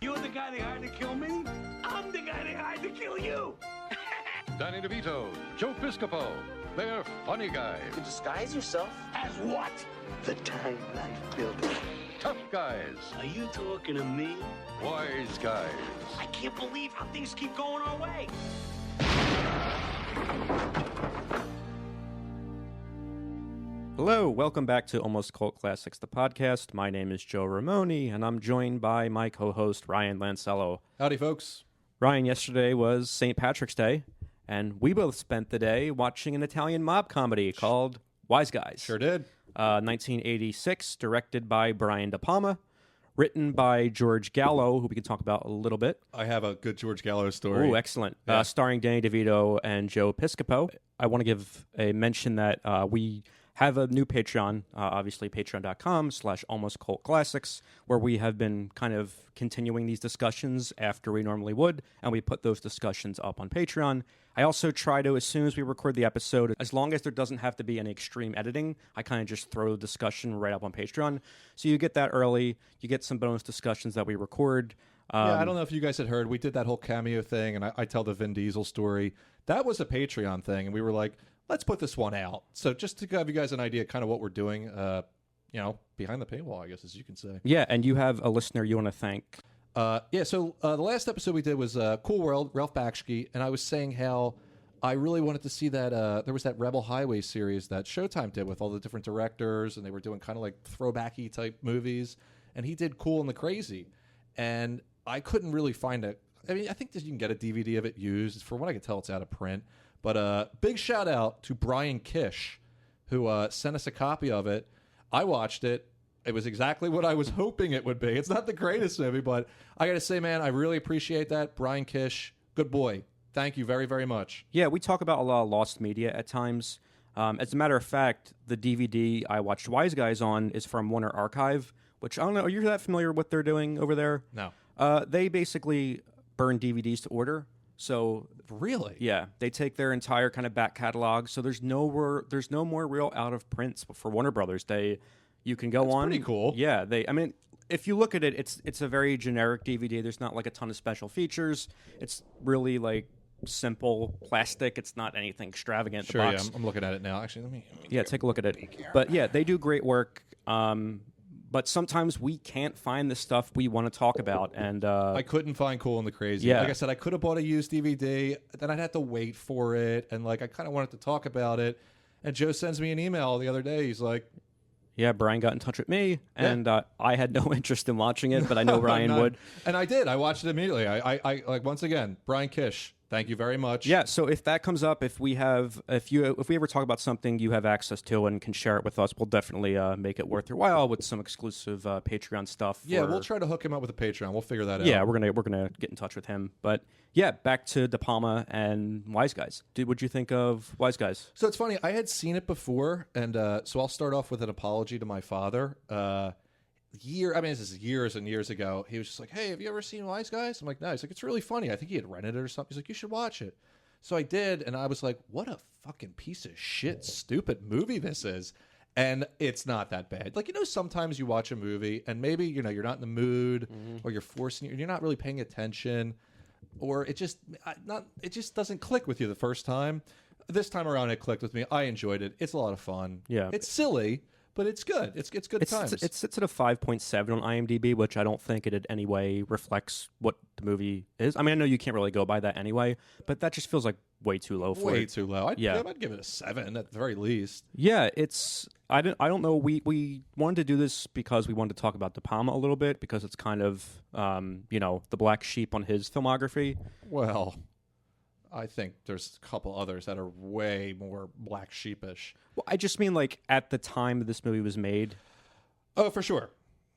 You're the guy they hired to kill me? I'm the guy they hired to kill you! Danny DeVito, Joe Piscopo, they're funny guys. You can disguise yourself? As what? The Time Life Builder. Tough guys, Are you talking to me? wise guys. I can't believe how things keep going our way. Hello, welcome back to Almost Cult Classics, the podcast. My name is Joe Ramoni, and I'm joined by my co-host, Ryan Lancello. Howdy, folks. Ryan, yesterday was St. Patrick's Day, and we both spent the day watching an Italian mob comedy called Wise Guys. Sure did. 1986, directed by Brian De Palma, written by George Gallo, who we can talk about a little bit. I have a good George Gallo story. Oh, excellent. Yeah. Starring Danny DeVito and Joe Piscopo. I want to give a mention that we have a new Patreon, obviously patreon.com/almostcultclassics, where we have been kind of continuing these discussions after we normally would, and we put those discussions up on Patreon. I also try to, as soon as we record the episode, as long as there doesn't have to be any extreme editing, I kind of just throw the discussion right up on Patreon. So you get that early, you get some bonus discussions that we record. Yeah, I don't know if you guys had heard. We did that whole cameo thing, and I tell the Vin Diesel story. That was a Patreon thing, and we were like, let's put this one out. So just to give you guys an idea kind of what we're doing, behind the paywall, I guess, as you can say. Yeah, and you have a listener you want to thank. So the last episode we did was Cool World, Ralph Bakshi, and I was saying how I really wanted to see that there was that Rebel Highway series that Showtime did with all the different directors, and they were doing kind of like throwbacky type movies, and he did Cool and the Crazy, and I couldn't really find it. I mean, I think that you can get a DVD of it used. For what I can tell, it's out of print. But big shout out to Brian Kish, who sent us a copy of it. I watched it. It was exactly what I was hoping it would be. It's not the greatest movie, but I got to say, man, I really appreciate that. Brian Kish, good boy. Thank you very, very much. Yeah, we talk about a lot of lost media at times. As a matter of fact, the DVD I watched Wise Guys on is from Warner Archive, which I don't know. Are you that familiar with what they're doing over there? No. They basically burn DVDs to order. So Really? yeah, they take their entire kind of back catalog. So there's no more real out of prints for Warner Brothers. You can go on. Pretty cool. Yeah, if you look at it, it's a very generic DVD. There's not like a ton of special features. It's really like simple plastic. It's not anything extravagant. Sure, the yeah. box. I'm looking at it now. Actually, let me Take a look at it. But yeah, they do great work. But sometimes we can't find the stuff we want to talk about, and I couldn't find Cool and the Crazy. Yeah. Like I said, I could have bought a used DVD, then I'd have to wait for it, and like I kind of wanted to talk about it. And Joe sends me an email the other day. He's like, yeah, Brian got in touch with me, and I had no interest in watching it, but I know Ryan None. would. And I did. I watched it immediately. I like, once again, Brian Kish, thank you very much. Yeah, so if that comes up, if we ever talk about something you have access to and can share it with us, we'll definitely make it worth your while with some exclusive Patreon stuff. Yeah, we'll try to hook him up with a Patreon. We'll figure that out. Yeah, we're gonna get in touch with him. But yeah, back to De Palma and Wise Guys. What'd you think of Wise Guys? So it's funny. I had seen it before, and so I'll start off with an apology to my father. This is years and years ago. He was just like, "Hey, have you ever seen Wise Guys?" I'm like, "No." He's like, "It's really funny." I think he had rented it or something. He's like, "You should watch it." So I did, and I was like, "What a fucking piece of shit, stupid movie this is." And it's not that bad. Like, sometimes you watch a movie, and maybe you're not in the mood, or you're you're not really paying attention, or it just doesn't click with you the first time. This time around, it clicked with me. I enjoyed it. It's a lot of fun. Yeah, it's silly. But it's good. It's good times. It sits at a 5.7 on IMDb, which I don't think it in any way reflects what the movie is. I mean, I know you can't really go by that anyway, but that just feels like way too low for it. Way too low. I'd give it a 7 at the very least. Yeah, I don't know. We wanted to do this because we wanted to talk about De Palma a little bit, because it's kind of the black sheep on his filmography. Well, I think there's a couple others that are way more black sheepish. Well, I just mean like at the time this movie was made. Oh, for sure.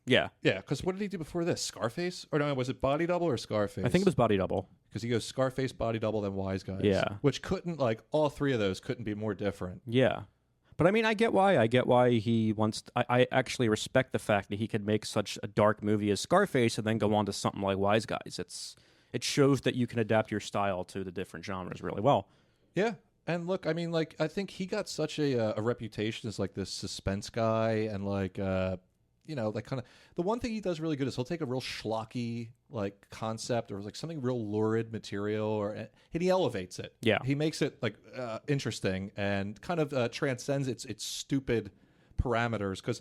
Yeah. Yeah, because what did he do before this? Scarface? Or no, was it Body Double or Scarface? I think it was Body Double. Because he goes Scarface, Body Double, then Wise Guys. Yeah. Which all three of those couldn't be more different. Yeah. But I mean, I get why. I get why he wants... I actually respect the fact that he could make such a dark movie as Scarface and then go on to something like Wise Guys. It shows that you can adapt your style to the different genres really well. Yeah. And look, I mean, like, I think he got such a reputation as like this suspense guy, and like, like kind of the one thing he does really good is he'll take a real schlocky like concept or like something real lurid material and he elevates it. Yeah, he makes it like interesting and kind of transcends its stupid parameters. Because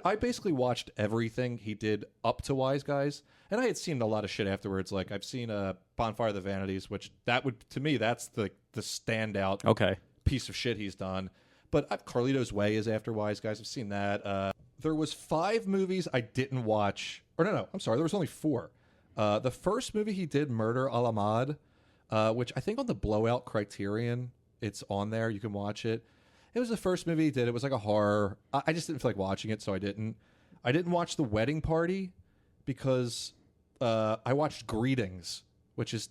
I basically watched everything he did up to Wise Guys, and I had seen a lot of shit afterwards. Like I've seen Bonfire of the Vanities, which to me that's the standout piece of shit he's done. But Carlito's Way is after Wise Guys. I've seen that. There was 5 movies I didn't watch. Or no, I'm sorry. There was only 4. The first movie he did, Murder a la Mode, which I think on the Blowout Criterion, it's on there. You can watch it. It was the first movie he did. It was like a horror. I just didn't feel like watching it, so I didn't. I didn't watch The Wedding Party because I watched Greetings, which is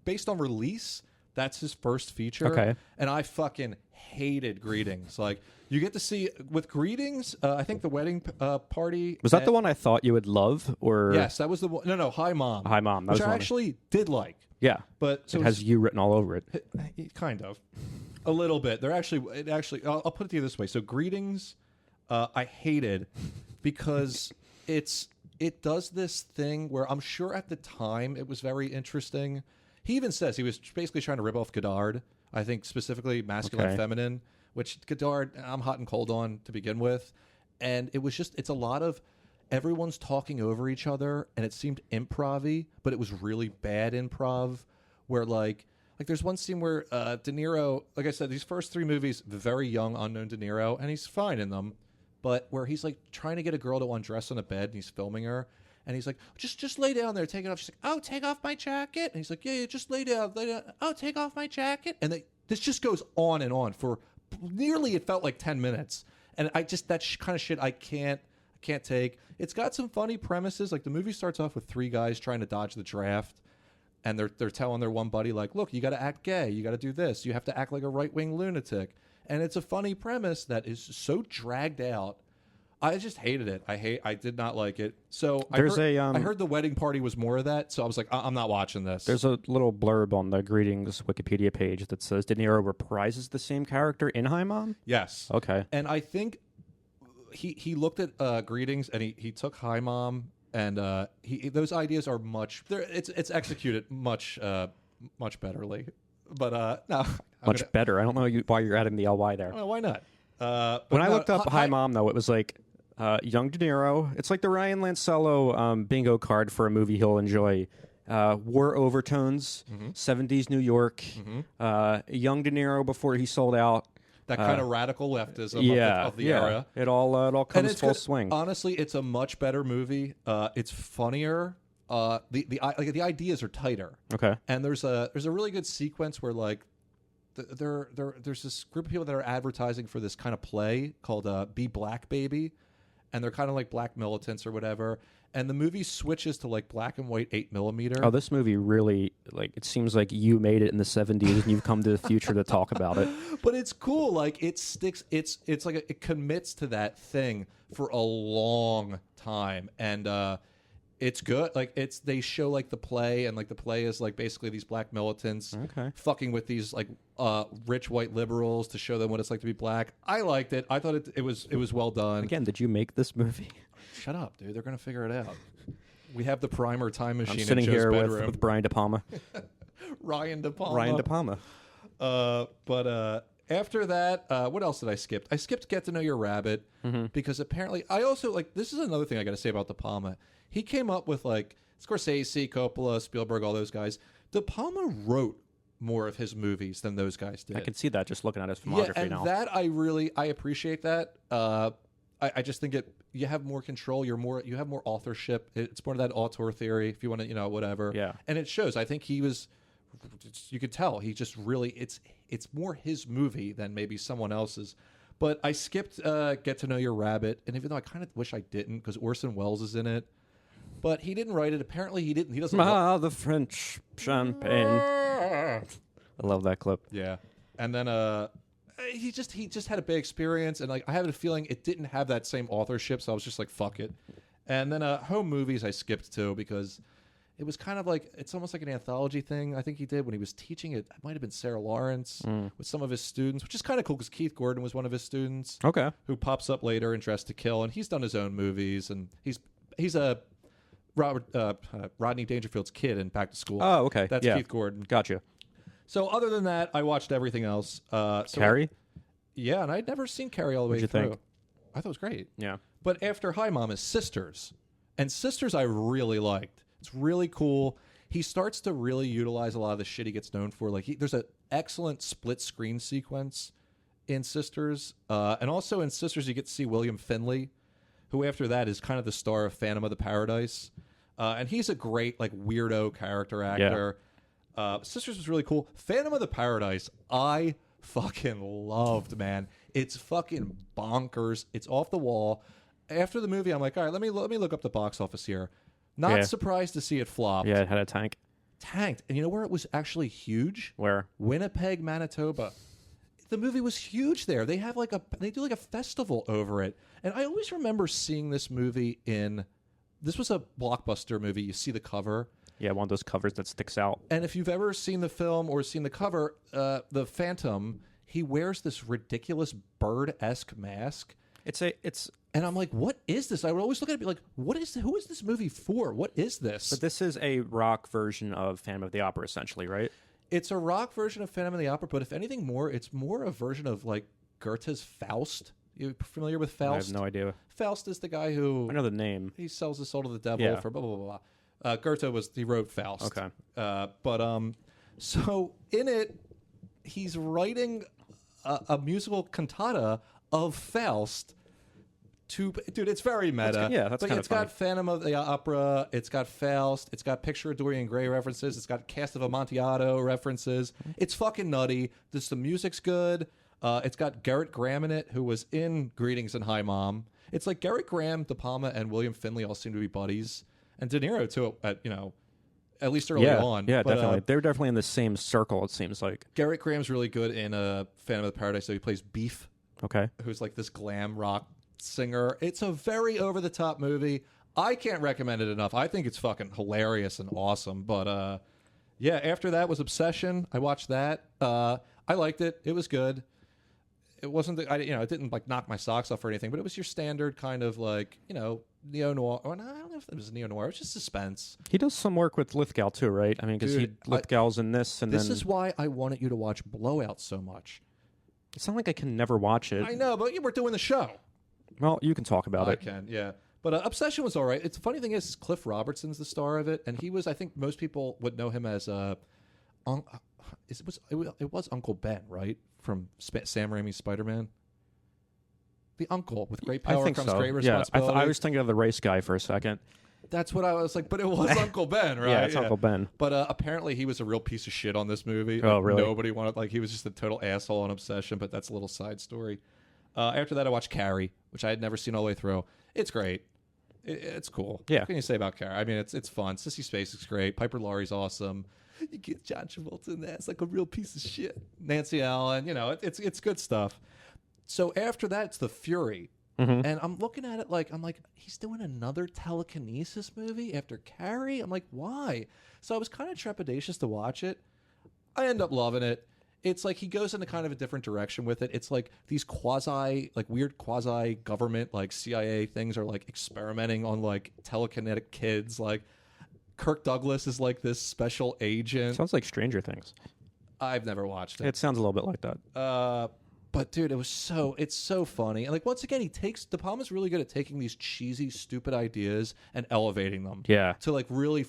based on release. That's his first feature. Okay. And I fucking hated Greetings. Like, you get to see, with Greetings, I think The Wedding Party... Was that the one I thought you would love? Or Yes, that was the one. No, Hi Mom. Hi Mom. That which was I actually did like. Yeah. But so it has you written all over it. Kind of. A little bit. I'll put it to you this way. So Greetings, I hated because it does this thing where I'm sure at the time it was very interesting. He even says he was basically trying to rip off Godard. I think specifically Masculine Feminine, which Godard I'm hot and cold on to begin with. And it's a lot of everyone's talking over each other, and it seemed improv-y, but it was really bad improv where like there's one scene where De Niro, like I said, these first 3 movies, the very young, unknown De Niro, and he's fine in them, but where he's like trying to get a girl to undress on a bed and he's filming her, and he's like, just lay down there, take it off. She's like, oh, take off my jacket. And he's like, yeah, just lay down. Oh, take off my jacket. And this just goes on and on for nearly, it felt like 10 minutes. And I just, kind of shit I can't take. It's got some funny premises. Like the movie starts off with 3 guys trying to dodge the draft. And they're telling their one buddy, like, look, you got to act gay. You got to do this. You have to act like a right-wing lunatic. And it's a funny premise that is so dragged out. I just hated it. I did not like it. So I heard The Wedding Party was more of that. So I was like, I'm not watching this. There's a little blurb on the Greetings Wikipedia page that says De Niro reprises the same character in Hi Mom? Yes. Okay. And I think he looked at Greetings and he took Hi Mom and those ideas are it's executed much betterly. But no. Better. I don't know why you're adding the LY there. Well, why not? When I looked up Hi Mom, though, it was like young De Niro. It's like the Ryan Lancello bingo card for a movie he'll enjoy. War overtones, 70s New York, young De Niro before he sold out. That kind of radical leftism of the era. It all comes full swing. Honestly, it's a much better movie. It's funnier. The ideas are tighter. Okay. And there's a really good sequence where like there's this group of people that are advertising for this kind of play called Be Black Baby, and they're kind of like black militants or whatever. And the movie switches to like black and white 8mm. Oh, this movie really, like, it seems like you made it in the 70s and you've come to the future to talk about it. But it's cool. Like, it sticks. It's like it commits to that thing for a long time. And it's good. Like, they show like the play, and like the play is like basically these black militants fucking with these like rich white liberals to show them what it's like to be black. I liked it. I thought it was well done. Again, did you make this movie? Shut up, dude. They're going to figure it out. We have the Primer time machine I'm sitting in Joe's here bedroom. with Brian De Palma. Ryan De Palma. Ryan De Palma. But after that, what else did I skip? I skipped Get to Know Your Rabbit because apparently I also, like, this is another thing I got to say about De Palma. He came up with, like, Scorsese, Coppola, Spielberg, all those guys. De Palma wrote more of his movies than those guys did. I can see that just looking at his filmography now. That I appreciate that. I just think you have more control. You have more authorship. It's more of that auteur theory, if you want to, whatever. Yeah. And it shows. I think you could tell he just really, it's more his movie than maybe someone else's. But I skipped Get to Know Your Rabbit, and even though I kind of wish I didn't, because Orson Welles is in it, but he didn't write it. Apparently, he didn't. He doesn't. The French champagne. I love that clip. Yeah, and then he just had a big experience, and like I have a feeling it didn't have that same authorship, so I was just like, fuck it. And then home movies I skipped too because It was kind of like, it's almost like an anthology thing I think he did when he was teaching it. It might have been Sarah Lawrence with some of his students, which is kind of cool because Keith Gordon was one of his students. Okay. Who pops up later in Dressed to Kill, and he's done his own movies, and he's a Rodney Dangerfield's kid in Back to School. Oh, okay. That's Keith Gordon. Gotcha. So other than that, I watched everything else. Carrie? Yeah, and I'd never seen Carrie all the way What'd through. you think? I thought it was great. Yeah. But after Hi Mom is Sisters. And Sisters I really liked. It's really cool. He starts to really utilize a lot of the shit he gets known for. Like there's an excellent split screen sequence in Sisters. And also in Sisters you get to see William Finley, who after that is kind of the star of Phantom of the Paradise. And he's a great like weirdo character actor. Yeah. Sisters was really cool. Phantom of the Paradise, I fucking loved, man. It's fucking bonkers. It's off the wall. After the movie, I'm like, all right, let me look up the box office here. Not surprised to see it flop. Yeah, it had a tank. Tanked. And you know where it was actually huge? Where? Winnipeg, Manitoba. The movie was huge there. They have they do like a festival over it. And I always remember seeing this movie this was a Blockbuster movie. You see the cover. Yeah, one of those covers that sticks out. And if you've ever seen the film or seen the cover, the Phantom, he wears this ridiculous bird-esque mask. And I'm like, what is this? I would always look at it and be like, who is this movie for? What is this? But this is a rock version of Phantom of the Opera, essentially, right? It's a rock version of Phantom of the Opera, but if anything more, it's more a version of like Goethe's Faust. You familiar with Faust? I have no idea. Faust is the guy who... I know the name. He sells his soul to the devil for blah, blah, blah, blah. Goethe he wrote Faust. Okay. So in it, he's writing a musical cantata of Faust. Dude, it's very meta. That's kind of It's got Phantom of the Opera. It's got Faust. It's got Picture of Dorian Gray references. It's got Cast of Amontillado references. It's fucking nutty. The music's good. It's got Gerrit Graham in it, who was in Greetings and Hi Mom. It's like Gerrit Graham, De Palma, and William Finley all seem to be buddies, and De Niro too. At least early on. Yeah, definitely. They're definitely in the same circle. It seems like Gerrit Graham's really good in Phantom of the Paradise. So he plays Beef. Okay. Who's like this glam rock singer. It's a very over the top movie. I can't recommend it enough. I think it's fucking hilarious and awesome. But after that was Obsession. I watched that. I liked it. It was good. It wasn't it didn't like knock my socks off or anything, but it was your standard kind of like, neo noir. Or, no, I don't know if it was neo noir. It was just suspense. He does some work with Lithgow too, right? I mean, because Lithgow's in this, and this is why I wanted you to watch Blowout so much. It's not like I can never watch it. I know, but we're doing the show. Well, you can talk about it. I can, yeah. But Obsession was all right. It's the funny thing is Cliff Robertson's the star of it, and he was, I think most people would know him as it was Uncle Ben, right? From Sam Raimi's Spider-Man. The uncle with great power comes great responsibility. I was thinking of the race guy for a second. That's what I was like, but it was Uncle Ben, right? Yeah, it's Uncle Ben. But apparently he was a real piece of shit on this movie. Oh, really? Nobody wanted, he was just a total asshole on Obsession, but that's a little side story. After that, I watched Carrie, which I had never seen all the way through. It's great. It's cool. Yeah. What can you say about Carrie? I mean, it's fun. Sissy Spacek's great. Piper Laurie's awesome. You get John Travolta in that. It's like a real piece of shit. Nancy Allen, it's good stuff. So after that, it's The Fury. Mm-hmm. And I'm looking at it I'm like, he's doing another telekinesis movie after Carrie? I'm like, why? So I was kind of trepidatious to watch it. I end up loving it. It's like he goes into kind of a different direction with it. It's like these weird quasi-government, CIA things are experimenting on telekinetic kids. Kirk Douglas is this special agent. Sounds like Stranger Things. I've never watched it. It sounds a little bit like that. But dude, it's so funny. And once again, De Palma's really good at taking these cheesy, stupid ideas and elevating them. Yeah. To really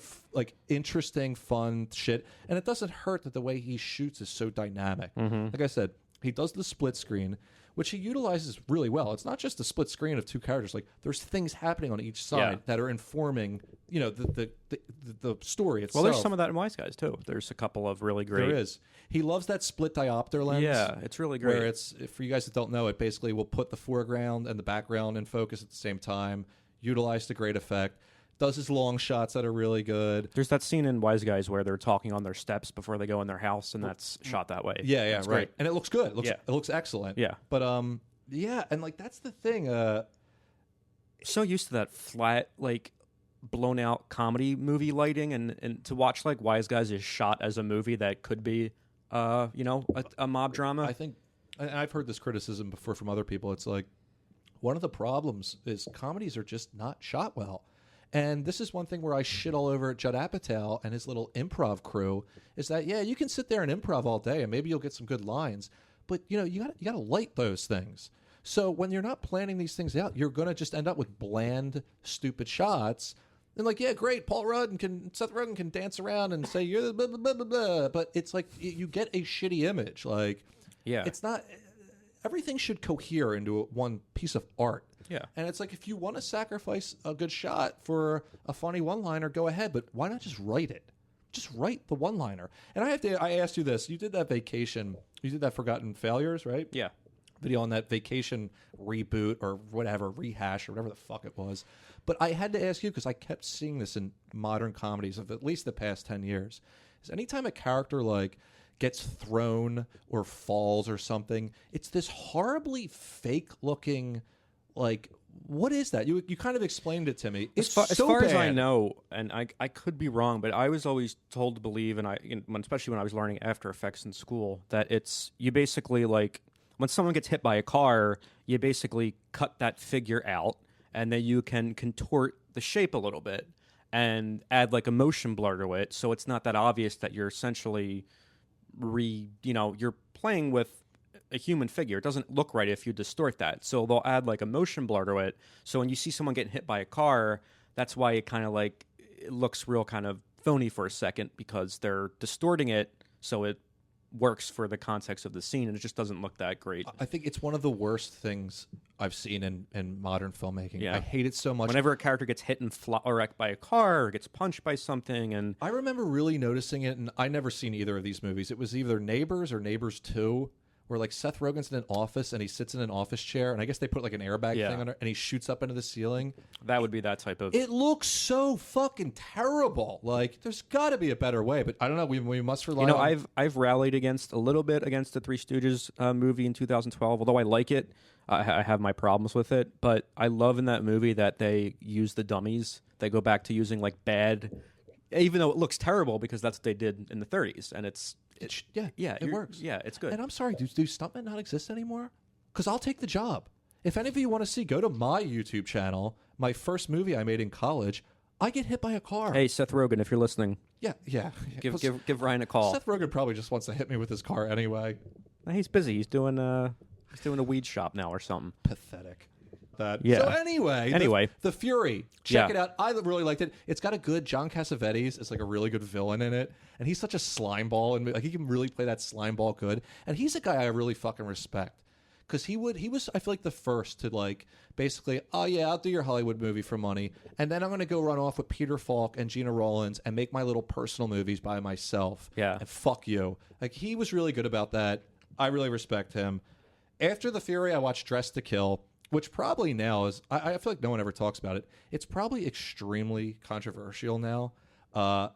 interesting, fun shit. And it doesn't hurt that the way he shoots is so dynamic. Mm-hmm. Like I said, he does the split screen, which he utilizes really well. It's not just a split screen of two characters. There's things happening on each side that are informing, the story itself. Well, there's some of that in Wise Guys too. There's a couple of really great. There is. He loves that split diopter lens. Yeah, it's really great. Where it's, for you guys that don't know, it basically will put the foreground and the background in focus at the same time. Utilized to great effect. Does his long shots that are really good. There's that scene in Wise Guys where they're talking on their steps before they go in their house, and that's shot that way. Yeah, that's right. Great. And it looks good. It looks excellent. Yeah. But and that's the thing. So used to that flat, blown out comedy movie lighting, and to watch like Wise Guys is shot as a movie that could be, a mob drama. I think, and I've heard this criticism before from other people. It's like one of the problems is comedies are just not shot well. And this is one thing where I shit all over Judd Apatow and his little improv crew is that, yeah, you can sit there and improv all day and maybe you'll get some good lines, but you got to light those things. So when you're not planning these things out, you're going to just end up with bland, stupid shots. And like, yeah, great, Seth Rogen can dance around and say you're the blah, blah, blah, blah, blah. But it's like you get a shitty image. Like, yeah, it's not, everything should cohere into one piece of art. Yeah. And it's like, if you want to sacrifice a good shot for a funny one-liner, go ahead. But why not just write it? Just write the one-liner. And I asked you this. You did that Vacation. You did that Forgotten Failures, right? Yeah. Video on that Vacation reboot or whatever, rehash or whatever the fuck it was. But I had to ask you because I kept seeing this in modern comedies of at least the past 10 years. Is anytime a character like gets thrown or falls or something, it's this horribly fake-looking... Like, what is that? You kind of explained it to me. It's as far bad. as I know, and I could be wrong, but I was always told to believe, and especially when I was learning After Effects in school, that it's you basically like when someone gets hit by a car, you basically cut that figure out, and then you can contort the shape a little bit and add like a motion blur to it, so it's not that obvious that you're essentially you're playing with a human figure. It doesn't look right if you distort that. So they'll add like a motion blur to it. So when you see someone getting hit by a car, that's why it kind of like it looks real kind of phony for a second because they're distorting it so it works for the context of the scene and it just doesn't look that great. I think it's one of the worst things I've seen in modern filmmaking. Yeah. I hate it so much. Whenever a character gets hit and wrecked by a car or gets punched by something. And I remember really noticing it, and I never seen either of these movies. It was either Neighbors or Neighbors 2. Where like Seth Rogen's in an office and he sits in an office chair and I guess they put like an airbag thing on it and he shoots up into the ceiling. That would be that type of... It looks so fucking terrible. Like there's got to be a better way, but I don't know. We must rely on... I've rallied a little bit against the Three Stooges movie in 2012. Although I like it, I have my problems with it. But I love in that movie that they use the dummies. They go back to using like bad... Even though it looks terrible because that's what they did in the 30s. And it works. Yeah, it's good. And I'm sorry, do stuntmen not exist anymore? Because I'll take the job. If any of you want to see, go to my YouTube channel. My first movie I made in college, I get hit by a car. Hey, Seth Rogen, if you're listening. Yeah. Give Ryan a call. Seth Rogen probably just wants to hit me with his car anyway. He's busy. He's doing a weed shop now or something. Pathetic. Yeah. So anyway, the Fury. Check it out. I really liked it. It's got a good John Cassavetes. It's like a really good villain in it, and he's such a slime ball, and like he can really play that slime ball good. And he's a guy I really fucking respect because he was I feel like the first to like basically, oh yeah, I'll do your Hollywood movie for money, and then I'm gonna go run off with Peter Falk and Gina Rollins and make my little personal movies by myself. Yeah, and fuck you. Like he was really good about that. I really respect him. After the Fury, I watched Dressed to Kill. Which probably now is, I feel like no one ever talks about it. It's probably extremely controversial now.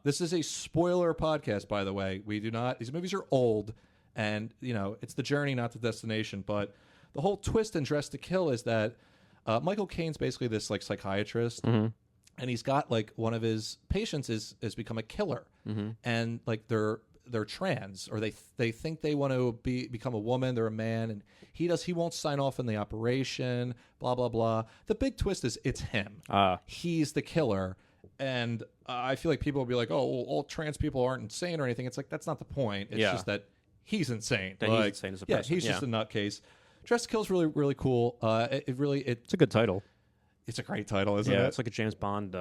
This is a spoiler podcast, by the way. These movies are old, and, it's the journey, not the destination. But the whole twist in Dressed to Kill is that Michael Caine's basically this, like, psychiatrist, and he's got, like, one of his patients has become a killer. And, like, they're trans, or they think they want to become a woman, they're a man, and he won't sign off on the operation, blah blah blah. The big twist is it's him. He's the killer, and I feel like people will be like, oh, well, all trans people aren't insane or anything. It's like that's not the point. It's just that he's insane. He's insane as a person. He's just a nutcase. Dressed to Kill is really really cool. It's a good title. It's a great title, isn't it? Yeah, it's like a James Bond.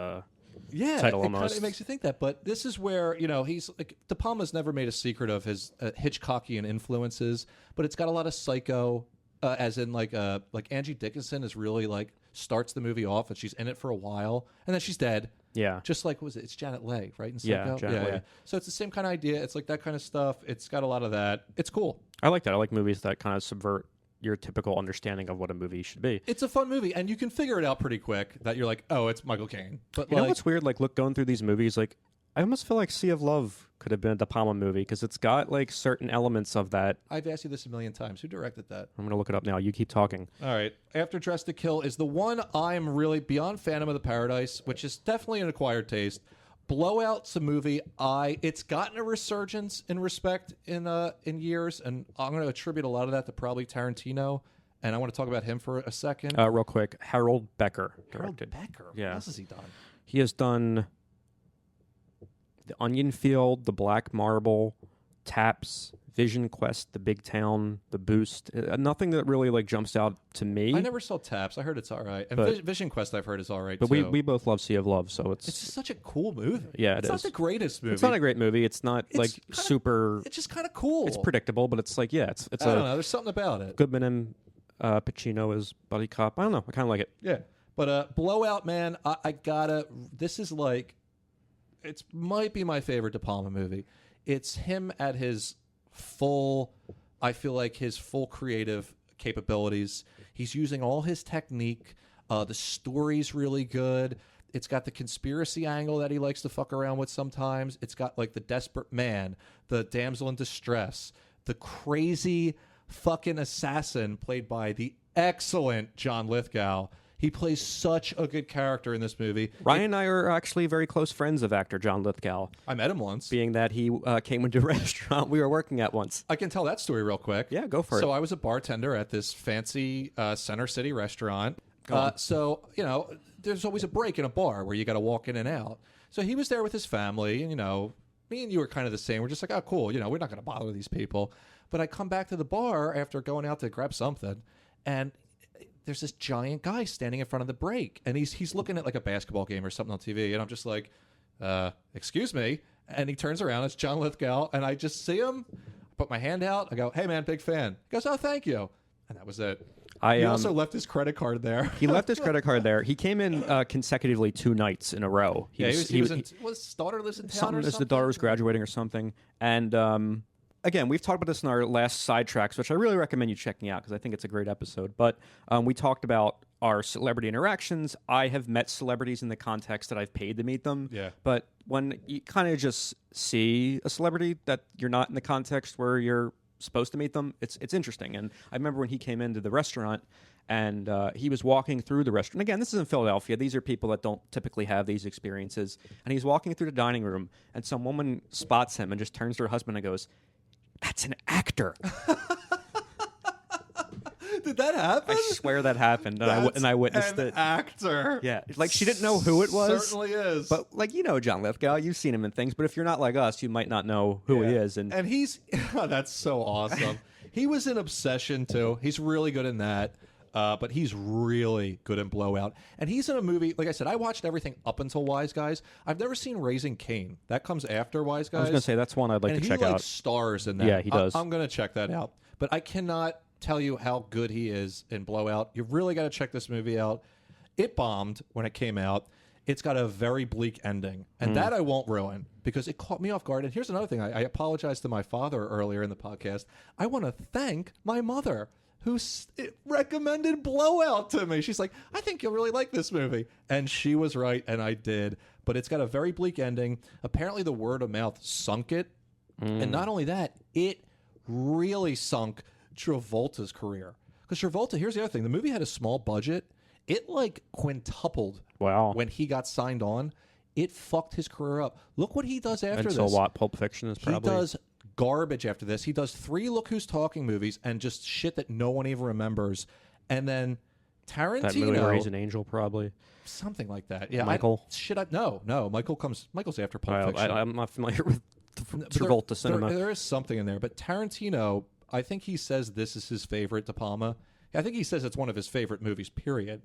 Title almost. It makes you think that, but this is where he's like De Palma's never made a secret of his Hitchcockian influences, but it's got a lot of Psycho, as in like Angie Dickinson is really like starts the movie off and she's in it for a while and then she's dead. Yeah, just like it's Janet Leigh, right? In Psycho? Janet Leigh. Yeah. So it's the same kind of idea. It's like that kind of stuff. It's got a lot of that. It's cool. I like that. I like movies that kind of subvert your typical understanding of what a movie should be. It's a fun movie, and you can figure it out pretty quick that you're like, oh, it's Michael Caine. But you know what's weird? Like, going through these movies, like, I almost feel like Sea of Love could have been a De Palma movie because it's got like certain elements of that. I've asked you this a million times. Who directed that? I'm going to look it up now. You keep talking. All right. After Dressed to Kill is the one I'm really beyond Phantom of the Paradise, which is definitely an acquired taste. Blowout's a movie it's gotten a resurgence in respect in years, and I'm going to attribute a lot of that to probably Tarantino, and I want to talk about him for a second. Real quick, Harold Becker directed. Harold Becker? Yeah. What else has he done? He has done The Onion Field, The Black Marble, Taps, Vision Quest, The Big Town, The Boost. Nothing that really like jumps out to me. I never saw Taps. I heard it's all right. And Vision Quest I've heard is all right, but too. we both love Sea of Love, so it's just such a cool movie. Yeah, it's not the greatest movie. It's not a great movie. It's not super... It's just kind of cool. It's predictable, but it's like, yeah, it's I don't know. There's something about it. Goodman and Pacino as buddy cop. I don't know. I kind of like it. Yeah. But Blowout, man, I gotta... This is like... It might be my favorite De Palma movie. It's him at his full... I feel like his full creative capabilities. He's using all his technique. The story's really good. It's got the conspiracy angle that he likes to fuck around with sometimes. It's got like the desperate man, the damsel in distress, the crazy fucking assassin played by the excellent John Lithgow. He plays such a good character in this movie. Ryan and I are actually very close friends of actor John Lithgow. I met him once. Being that he came into a restaurant we were working at once. I can tell that story real quick. Yeah, go for it. So I was a bartender at this fancy Center City restaurant. So, you know, there's always a break in a bar where you got to walk in and out. So he was there with his family, and, you know, me and you were kind of the same. We're just like, oh, cool. You know, we're not going to bother these people. But I come back to the bar after going out to grab something, and there's this giant guy standing in front of the break, and he's looking at like a basketball game or something on TV, and I'm just like, excuse me. And he turns around, it's John Lithgow, and I just see him, put my hand out, I go, hey man, big fan. He goes, oh, thank you. And that was it. He also left his credit card there. He left his credit card there. He came in consecutively 2 nights in a row. Was his daughter lives in town or something? The daughter was graduating or something. And again, we've talked about this in our last sidetracks, which I really recommend you checking out because I think it's a great episode. But we talked about our celebrity interactions. I have met celebrities in the context that I've paid to meet them. Yeah. But when you kind of just see a celebrity that you're not in the context where you're supposed to meet them, it's interesting. And I remember when he came into the restaurant and he was walking through the restaurant. Again, this is in Philadelphia. These are people that don't typically have these experiences. And he's walking through the dining room, and some woman spots him and just turns to her husband and goes, "That's an actor." Did that happen? I swear that happened, and I witnessed an it. Actor. Yeah, like she didn't know who it was. Certainly is. But like, you know, John Lithgow, you've seen him in things. But if you're not like us, you might not know who he is. And he's that's so awesome. He was in Obsession too. He's really good in that. But he's really good in Blowout. And he's in a movie, like I said, I watched everything up until Wise Guys. I've never seen Raising Cain. That comes after Wise Guys. I was going to say, that's one I'd like to check out. He stars in that. Yeah, he does. I'm going to check that out. But I cannot tell you how good he is in Blowout. You really got to check this movie out. It bombed when it came out. It's got a very bleak ending. And that I won't ruin because it caught me off guard. And here's another thing. I apologized to my father earlier in the podcast. I want to thank my mother, who recommended Blowout to me. She's like, I think you'll really like this movie. And she was right, and I did. But it's got a very bleak ending. Apparently, the word of mouth sunk it. And not only that, it really sunk Travolta's career. Because Travolta, here's the other thing. The movie had a small budget. It, like, quintupled when he got signed on. It fucked his career up. Look what he does after this. And so what? Pulp Fiction is probably... He does garbage after this. He does 3 Look Who's Talking movies and just shit that no one even remembers. And then Tarantino, that movie where he's an angel, probably something like that. Yeah, Michael. No. Michael's after Pulp Fiction. I'm not familiar with Travolta cinema. There is something in there, but Tarantino, I think he says this is his favorite De Palma. I think he says it's one of his favorite movies. Period.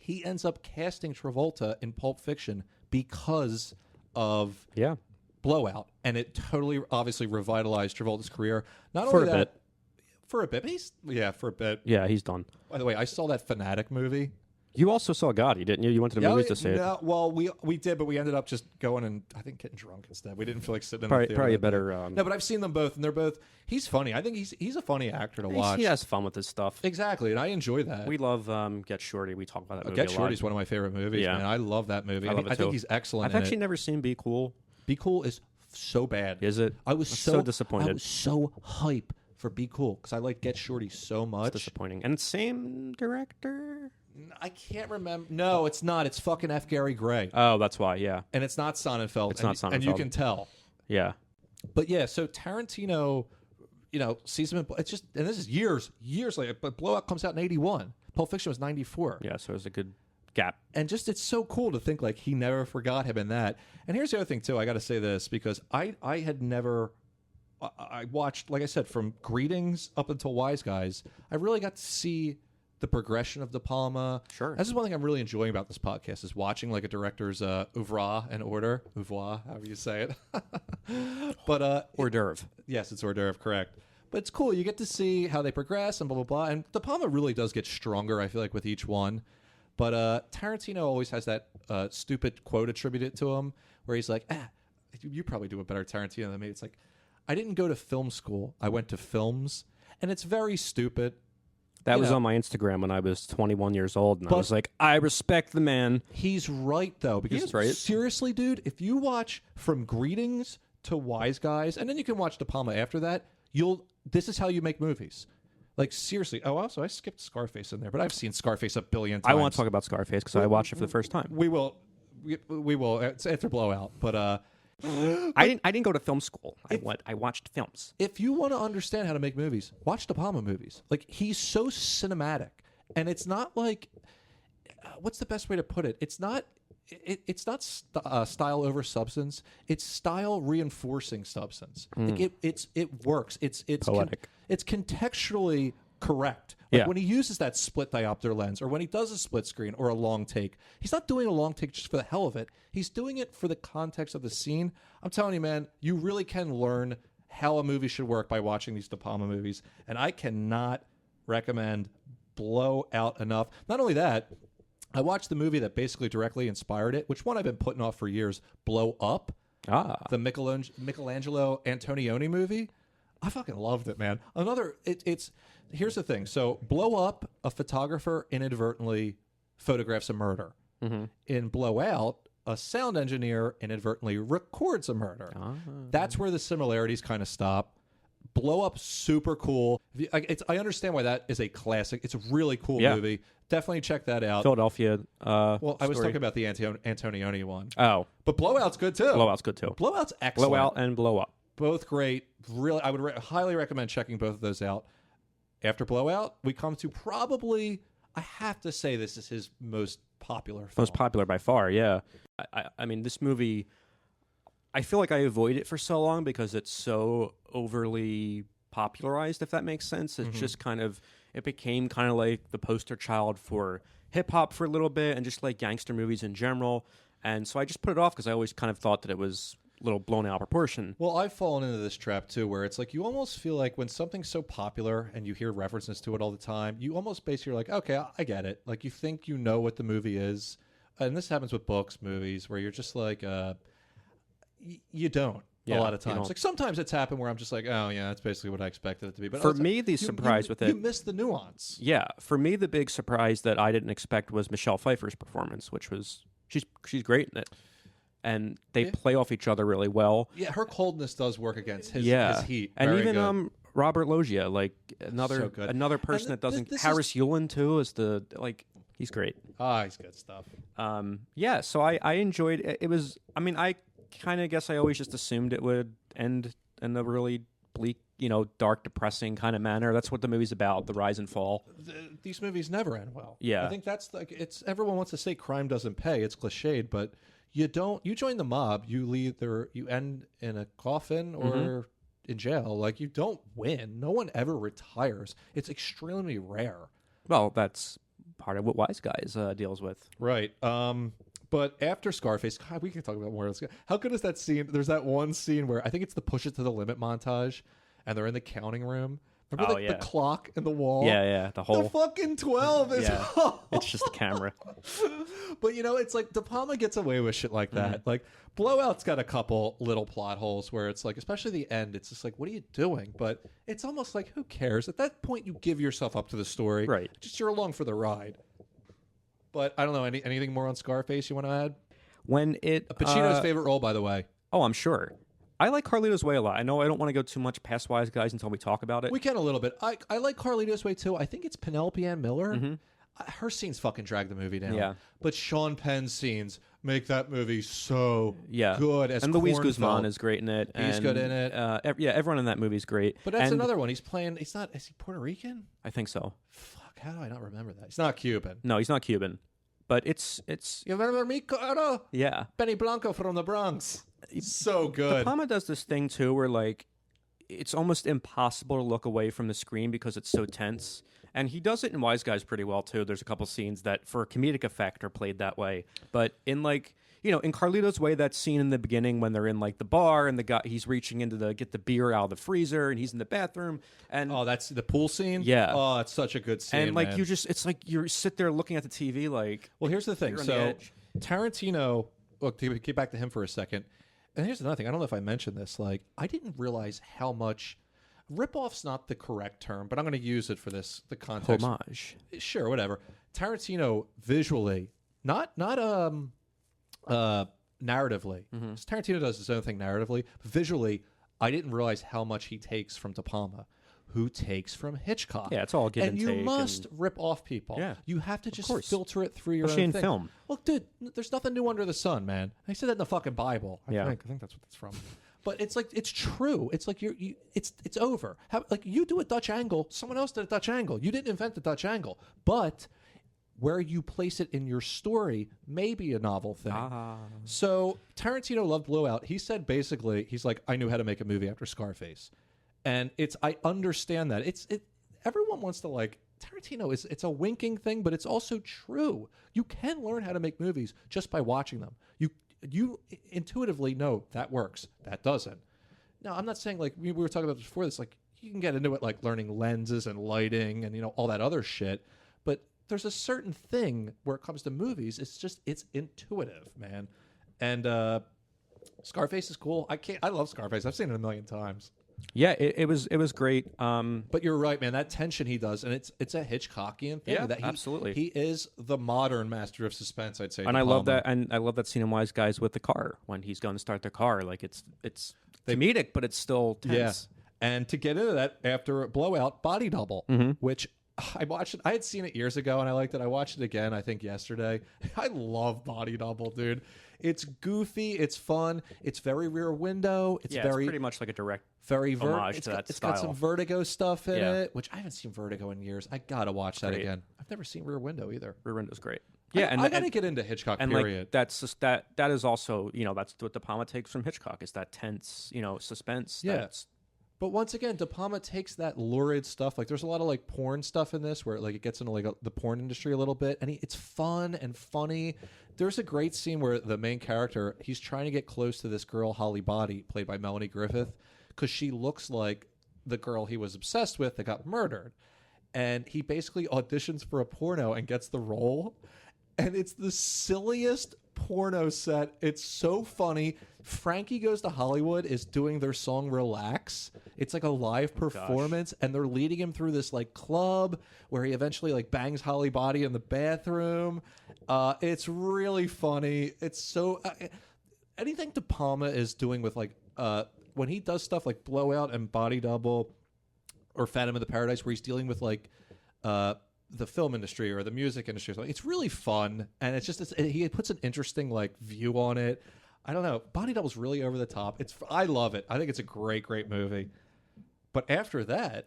He ends up casting Travolta in Pulp Fiction because of Blowout, and it totally, obviously, revitalized Travolta's career. Not only that, for a bit. For a bit. Yeah, he's done. Yeah, he's done. By the way, I saw that Fanatic movie. You also saw Gotti, didn't you? You went to the movies to see it. Well, we did, but we ended up just going and I think getting drunk instead. We didn't feel like sitting in Probably, the theater. probably a better. No, but I've seen them both, and they're both. He's funny. I think he's a funny actor to watch. He has fun with his stuff. Exactly, and I enjoy that. We love Get Shorty. We talk about that movie Get a Shorty lot. is one of my favorite movies. Yeah. Man, I love that movie. I love it I think too. he's excellent. I've actually never seen Be Cool. Be Cool is so bad. Is it? I was so disappointed. I was so hype for Be Cool because I like Get Shorty so much. It's disappointing. And same director. I can't remember. No, it's not. It's fucking F. Gary Gray. Oh, that's why. Yeah. And it's not Sonnenfeld. It's not Sonnenfeld. And you can tell. Yeah. But yeah, so Tarantino, sees him in. It's just, and this is years later. But Blowout comes out in '81. Pulp Fiction was '94. Yeah. So it's a good gap. And just it's so cool to think like he never forgot him in that. And here's the other thing too. I got to say this because I had never. I watched, like I said, from Greetings up until Wise Guys. I really got to see the progression of De Palma. Sure. This is one thing I'm really enjoying about this podcast is watching like a director's oeuvre and order. Oeuvre, however you say it. But Hors d'oeuvre. yes, it's hors d'oeuvre, correct. But it's cool. You get to see how they progress and blah, blah, blah. And De Palma really does get stronger, I feel like, with each one. But Tarantino always has that stupid quote attributed to him where he's like, you probably do a better Tarantino than me. It's like, I didn't go to film school. I went to films. And it's very stupid. That was on my Instagram when I was 21 years old, and I was like, I respect the man. He's right, though, because He is right. seriously, dude, if you watch from Greetings to Wise Guys, and then you can watch De Palma after that, this is how you make movies. Like, seriously. Oh, also, I skipped Scarface in there, but I've seen Scarface a billion times. I want to talk about Scarface because I watched it for the first time. We will. It's after Blowout, but... I didn't go to film school. I watched films. If you want to understand how to make movies, watch De Palma movies. Like, he's so cinematic, and it's not like what's the best way to put it? It's not style over substance. It's style reinforcing substance. Like it works. It's poetic. It's contextually correct. Like Yeah. when he uses that split diopter lens or when he does a split screen or a long take, he's not doing a long take just for the hell of it. He's doing it for the context of the scene. I'm telling you, man, you really can learn how a movie should work by watching these De Palma movies. And I cannot recommend Blowout enough. Not only that, I watched the movie that basically directly inspired it, which one I've been putting off for years, Blow Up, the Michelangelo Antonioni movie. I fucking loved it, man. Here's the thing. So Blow Up, a photographer inadvertently photographs a murder. Mm-hmm. In Blowout, a sound engineer inadvertently records a murder. That's where the similarities kind of stop. Blow Up, super cool. I understand why that is a classic. It's a really cool movie. Definitely check that out. Philadelphia. Well, I was talking about the Antonioni one. Oh. But Blowout's good too. Blowout's good too. Blowout's excellent. Blowout and Blow Up. Both great. Really, I would highly recommend checking both of those out. After Blowout, we come to probably, I have to say, this is his most popular film. Most popular by far, yeah. I mean, this movie, I feel like I avoid it for so long because it's so overly popularized, if that makes sense. It's just it became kind of like the poster child for hip-hop for a little bit and just like gangster movies in general. And so I just put it off because I always kind of thought that it was little blown out of proportion. Well, I've fallen into this trap too, where it's like you almost feel like when something's so popular and you hear references to it all the time, you almost basically are like, okay, I get it. Like you think you know what the movie is, and this happens with books, movies, where you're just like, you don't. A lot of times, like sometimes it's happened where I'm just like, oh yeah, that's basically what I expected it to be. But for me, the surprise with it, you missed the nuance. Yeah, for me, the big surprise that I didn't expect was Michelle Pfeiffer's performance, which was she's great in it. And they play off each other really well. Yeah, her coldness does work against his heat. And very even good. Robert Loggia, like another person that doesn't. Harris Yulin too is he's great. He's good stuff. So I enjoyed it. It was. I mean, I kind of guess I always just assumed it would end in a really bleak, dark, depressing kind of manner. That's what the movie's about: the rise and fall. These movies never end well. Yeah, I think that's it's. Everyone wants to say crime doesn't pay. It's cliched, but. You join the mob, you end in a coffin or in jail. Like, you don't win. No one ever retires. It's extremely rare. Well, that's part of what Wise Guys deals with. Right. But after Scarface, God, we can talk about more of this. How good is that scene? There's that one scene where I think it's the Push It to the Limit montage, and they're in the counting room, Remember Oh, the yeah. clock in the wall? Yeah, the whole... The fucking 12 is... Yeah. It's just the camera. But, it's like De Palma gets away with shit like that. Like, Blowout's got a couple little plot holes where it's like, especially the end, it's just like, what are you doing? But it's almost like, who cares? At that point, you give yourself up to the story. Right. Just you're along for the ride. But I don't know, anything more on Scarface you want to add? When it... Pacino's favorite role, by the way. Oh, I'm sure. I like Carlito's Way a lot. I know I don't want to go too much past Wise Guys until we talk about it. We can a little bit. I like Carlito's Way, too. I think it's Penelope Ann Miller. Mm-hmm. Her scenes fucking drag the movie down. Yeah. But Sean Penn's scenes make that movie so good. And Luis Guzman is great in it. He's good in it. Everyone in that movie is great. But that's another one. Is he Puerto Rican? I think so. Fuck, how do I not remember that? He's not Cuban. No, he's not Cuban. But it's... You remember me, Caro? Yeah. Benny Blanco from the Bronx. So good. De Palma does this thing, too, where, like, it's almost impossible to look away from the screen because it's so tense. And he does it in Wise Guys pretty well, too. There's a couple scenes that, for comedic effect, are played that way. But in, like... in Carlito's Way, that scene in the beginning when they're in, like, the bar and the guy, he's reaching into get the beer out of the freezer and he's in the bathroom. And that's the pool scene? Yeah. Oh, it's such a good scene, and, like, man. it's like you sit there looking at the TV, like... Well, here's the thing. So, Tarantino... Look, to get back to him for a second. And here's another thing. I don't know if I mentioned this. Like, I didn't realize how much... Rip-off's not the correct term, but I'm going to use it for the context. Homage. Sure, whatever. Tarantino, visually, not narratively. Tarantino does his own thing narratively. But visually, I didn't realize how much he takes from De Palma, who takes from Hitchcock. Yeah, it's all give and you take. Must rip off people. Yeah. You have to just course. filter it through your Especially own in thing. film. Look, dude, there's nothing new under the sun, man. I said that in the fucking Bible. I think that's what that's from. But it's like, it's true. It's like it's over. Like, you do a Dutch angle, someone else did a Dutch angle. You didn't invent the Dutch angle, but where you place it in your story may be a novel thing. So Tarantino loved Blowout. He said basically, he's like, I knew how to make a movie after Scarface, and I understand that. Everyone wants to like Tarantino. It's a winking thing, but it's also true. You can learn how to make movies just by watching them. You intuitively know that works, that doesn't. Now, I'm not saying, like, we were talking about this before this, like, you can get into it, like, learning lenses and lighting and, all that other shit, but there's a certain thing where it comes to movies, it's intuitive, man. And Scarface is cool. I love Scarface. I've seen it a million times. Yeah, it was great. But you're right, man. That tension he does, and it's a Hitchcockian thing. Yeah, that absolutely. He is the modern master of suspense, I'd say. And I love that. And I love that scene in Wise Guys with the car when he's going to start the car. Like it's comedic, but it's still tense. Yeah. And to get into that after Blowout, Body Double, which I watched it. I had seen it years ago, and I liked it. I watched it again, I think yesterday. I love Body Double, dude. It's goofy. It's fun. It's very Rear Window. It's pretty much like a direct homage to that It's style. got some Vertigo stuff in it, which I haven't seen Vertigo in years. I gotta watch that again. I've never seen Rear Window either. Rear Window's great. Yeah, I gotta get into Hitchcock. And period. like that's just that is also that's what De Palma takes from Hitchcock is that tense suspense. Yeah. But once again, De Palma takes that lurid stuff. Like, there's a lot of like porn stuff in this, where like it gets into like the porn industry a little bit, and it's fun and funny. There's a great scene where the main character, he's trying to get close to this girl, Holly Body, played by Melanie Griffith, because she looks like the girl he was obsessed with that got murdered, and he basically auditions for a porno and gets the role, and it's the silliest porno set. It's so funny. Frankie Goes to Hollywood is doing their song Relax. It's like a live performance, and they're leading him through this like club where he eventually like bangs Holly Body in the bathroom. It's really funny. It's so anything De Palma is doing with like when he does stuff like Blowout and Body Double or Phantom of the Paradise, where he's dealing with like the film industry or the music industry. It's really fun, and it's just he puts an interesting like view on it. I don't know. Body Double's really over the top. I love it. I think it's a great, great movie. But after that,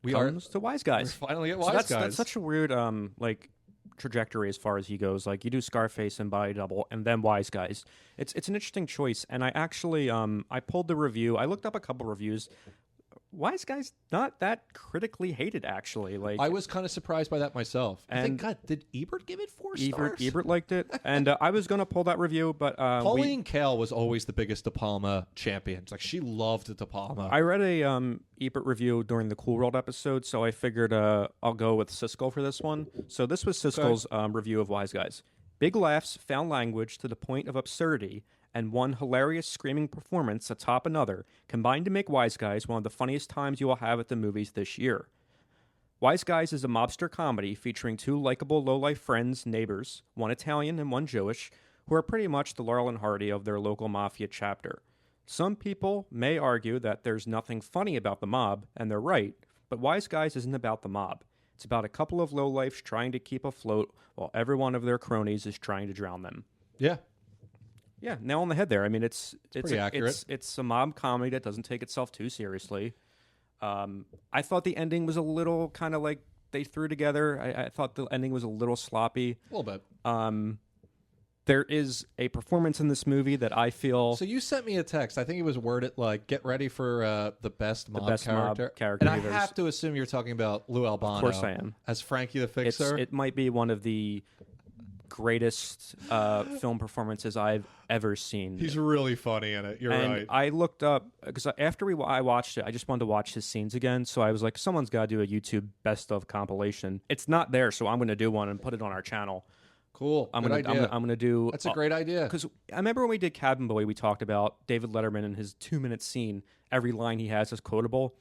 we comes to Wise Guys. We're finally at Wise Guys. That's such a weird like trajectory as far as he goes. Like, you do Scarface and Body Double and then Wise Guys. It's an interesting choice. And I actually I pulled the review. I looked up a couple reviews Wise Guy's not that critically hated, actually. Like, I was kind of surprised by that myself. I think, God, did Ebert give it 4 stars? Ebert liked it, and I was going to pull that review, but Pauline Kael was always the biggest De Palma champion. Like, she loved De Palma. I read a Ebert review during the Cool World episode, so I figured I'll go with Siskel for this one. So this was Siskel's review of Wise Guys. Big laughs, found language to the point of absurdity, and one hilarious screaming performance atop another combined to make Wise Guys one of the funniest times you will have at the movies this year. Wise Guys is a mobster comedy featuring 2 likable low-life friends, neighbors, one Italian and one Jewish, who are pretty much the Laurel and Hardy of their local mafia chapter. Some people may argue that there's nothing funny about the mob, and they're right, but Wise Guys isn't about the mob. It's about a couple of lowlifes trying to keep afloat while every one of their cronies is trying to drown them. Yeah. Yeah, nail on the head there. I mean, it's pretty accurate. It's a mob comedy that doesn't take itself too seriously. I thought the ending was a little kind of like they threw together. I thought the ending was a little sloppy. A little bit. There is a performance in this movie that I feel... So you sent me a text. I think it was worded like, get ready for the best mob character. And I have to assume you're talking about Lou Albano. Of course I am. As Frankie the Fixer. It might be one of the greatest film performances I've ever seen. He's really funny in it. You're right. I looked up, because after I watched it, I just wanted to watch his scenes again. So I was like, someone's got to do a YouTube best of compilation. It's not there, so I'm going to do one and put it on our channel. Cool. I'm gonna do. That's a great idea. Because I remember when we did Cabin Boy, we talked about David Letterman and his 2-minute scene. Every line he has is quotable.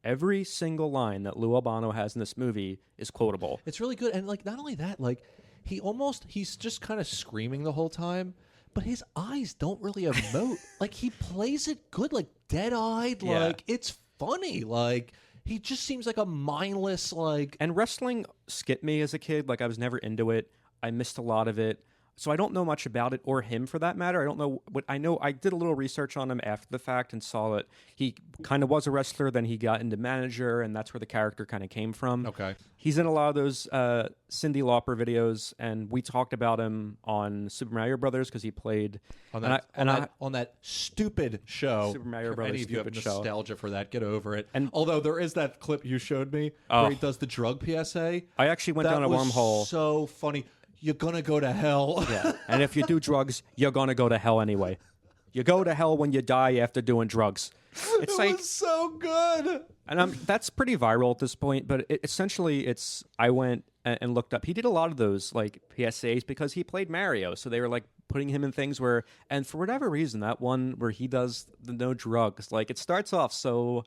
Every single line that Lou Albano has in this movie is quotable. It's really good, and like not only that, like he's just kind of screaming the whole time, but his eyes don't really emote. Like he plays it good, like dead-eyed. Yeah. Like it's funny. Like he just seems like a mindless like. And wrestling skipped me as a kid. Like I was never into it. I missed a lot of it. So I don't know much about it, or him for that matter. I don't know what I know. I did a little research on him after the fact and saw that he kind of was a wrestler. Then he got into manager, and that's where the character kind of came from. Okay. He's in a lot of those Cyndi Lauper videos, and we talked about him on Super Mario Brothers because he played on that stupid show. Super Mario Brothers. Any of you have show. Nostalgia for that? Get over it. And although there is that clip you showed me where he does the drug PSA. I actually went down a wormhole. So funny. You're gonna go to hell. Yeah. And if you do drugs, you're gonna go to hell anyway. You go to hell when you die after doing drugs. It's it was so good. And that's pretty viral at this point. But essentially, I went and looked up. He did a lot of those like PSAs because he played Mario, so they were like putting him in things where, and for whatever reason, that one where he does the no drugs, like it starts off so.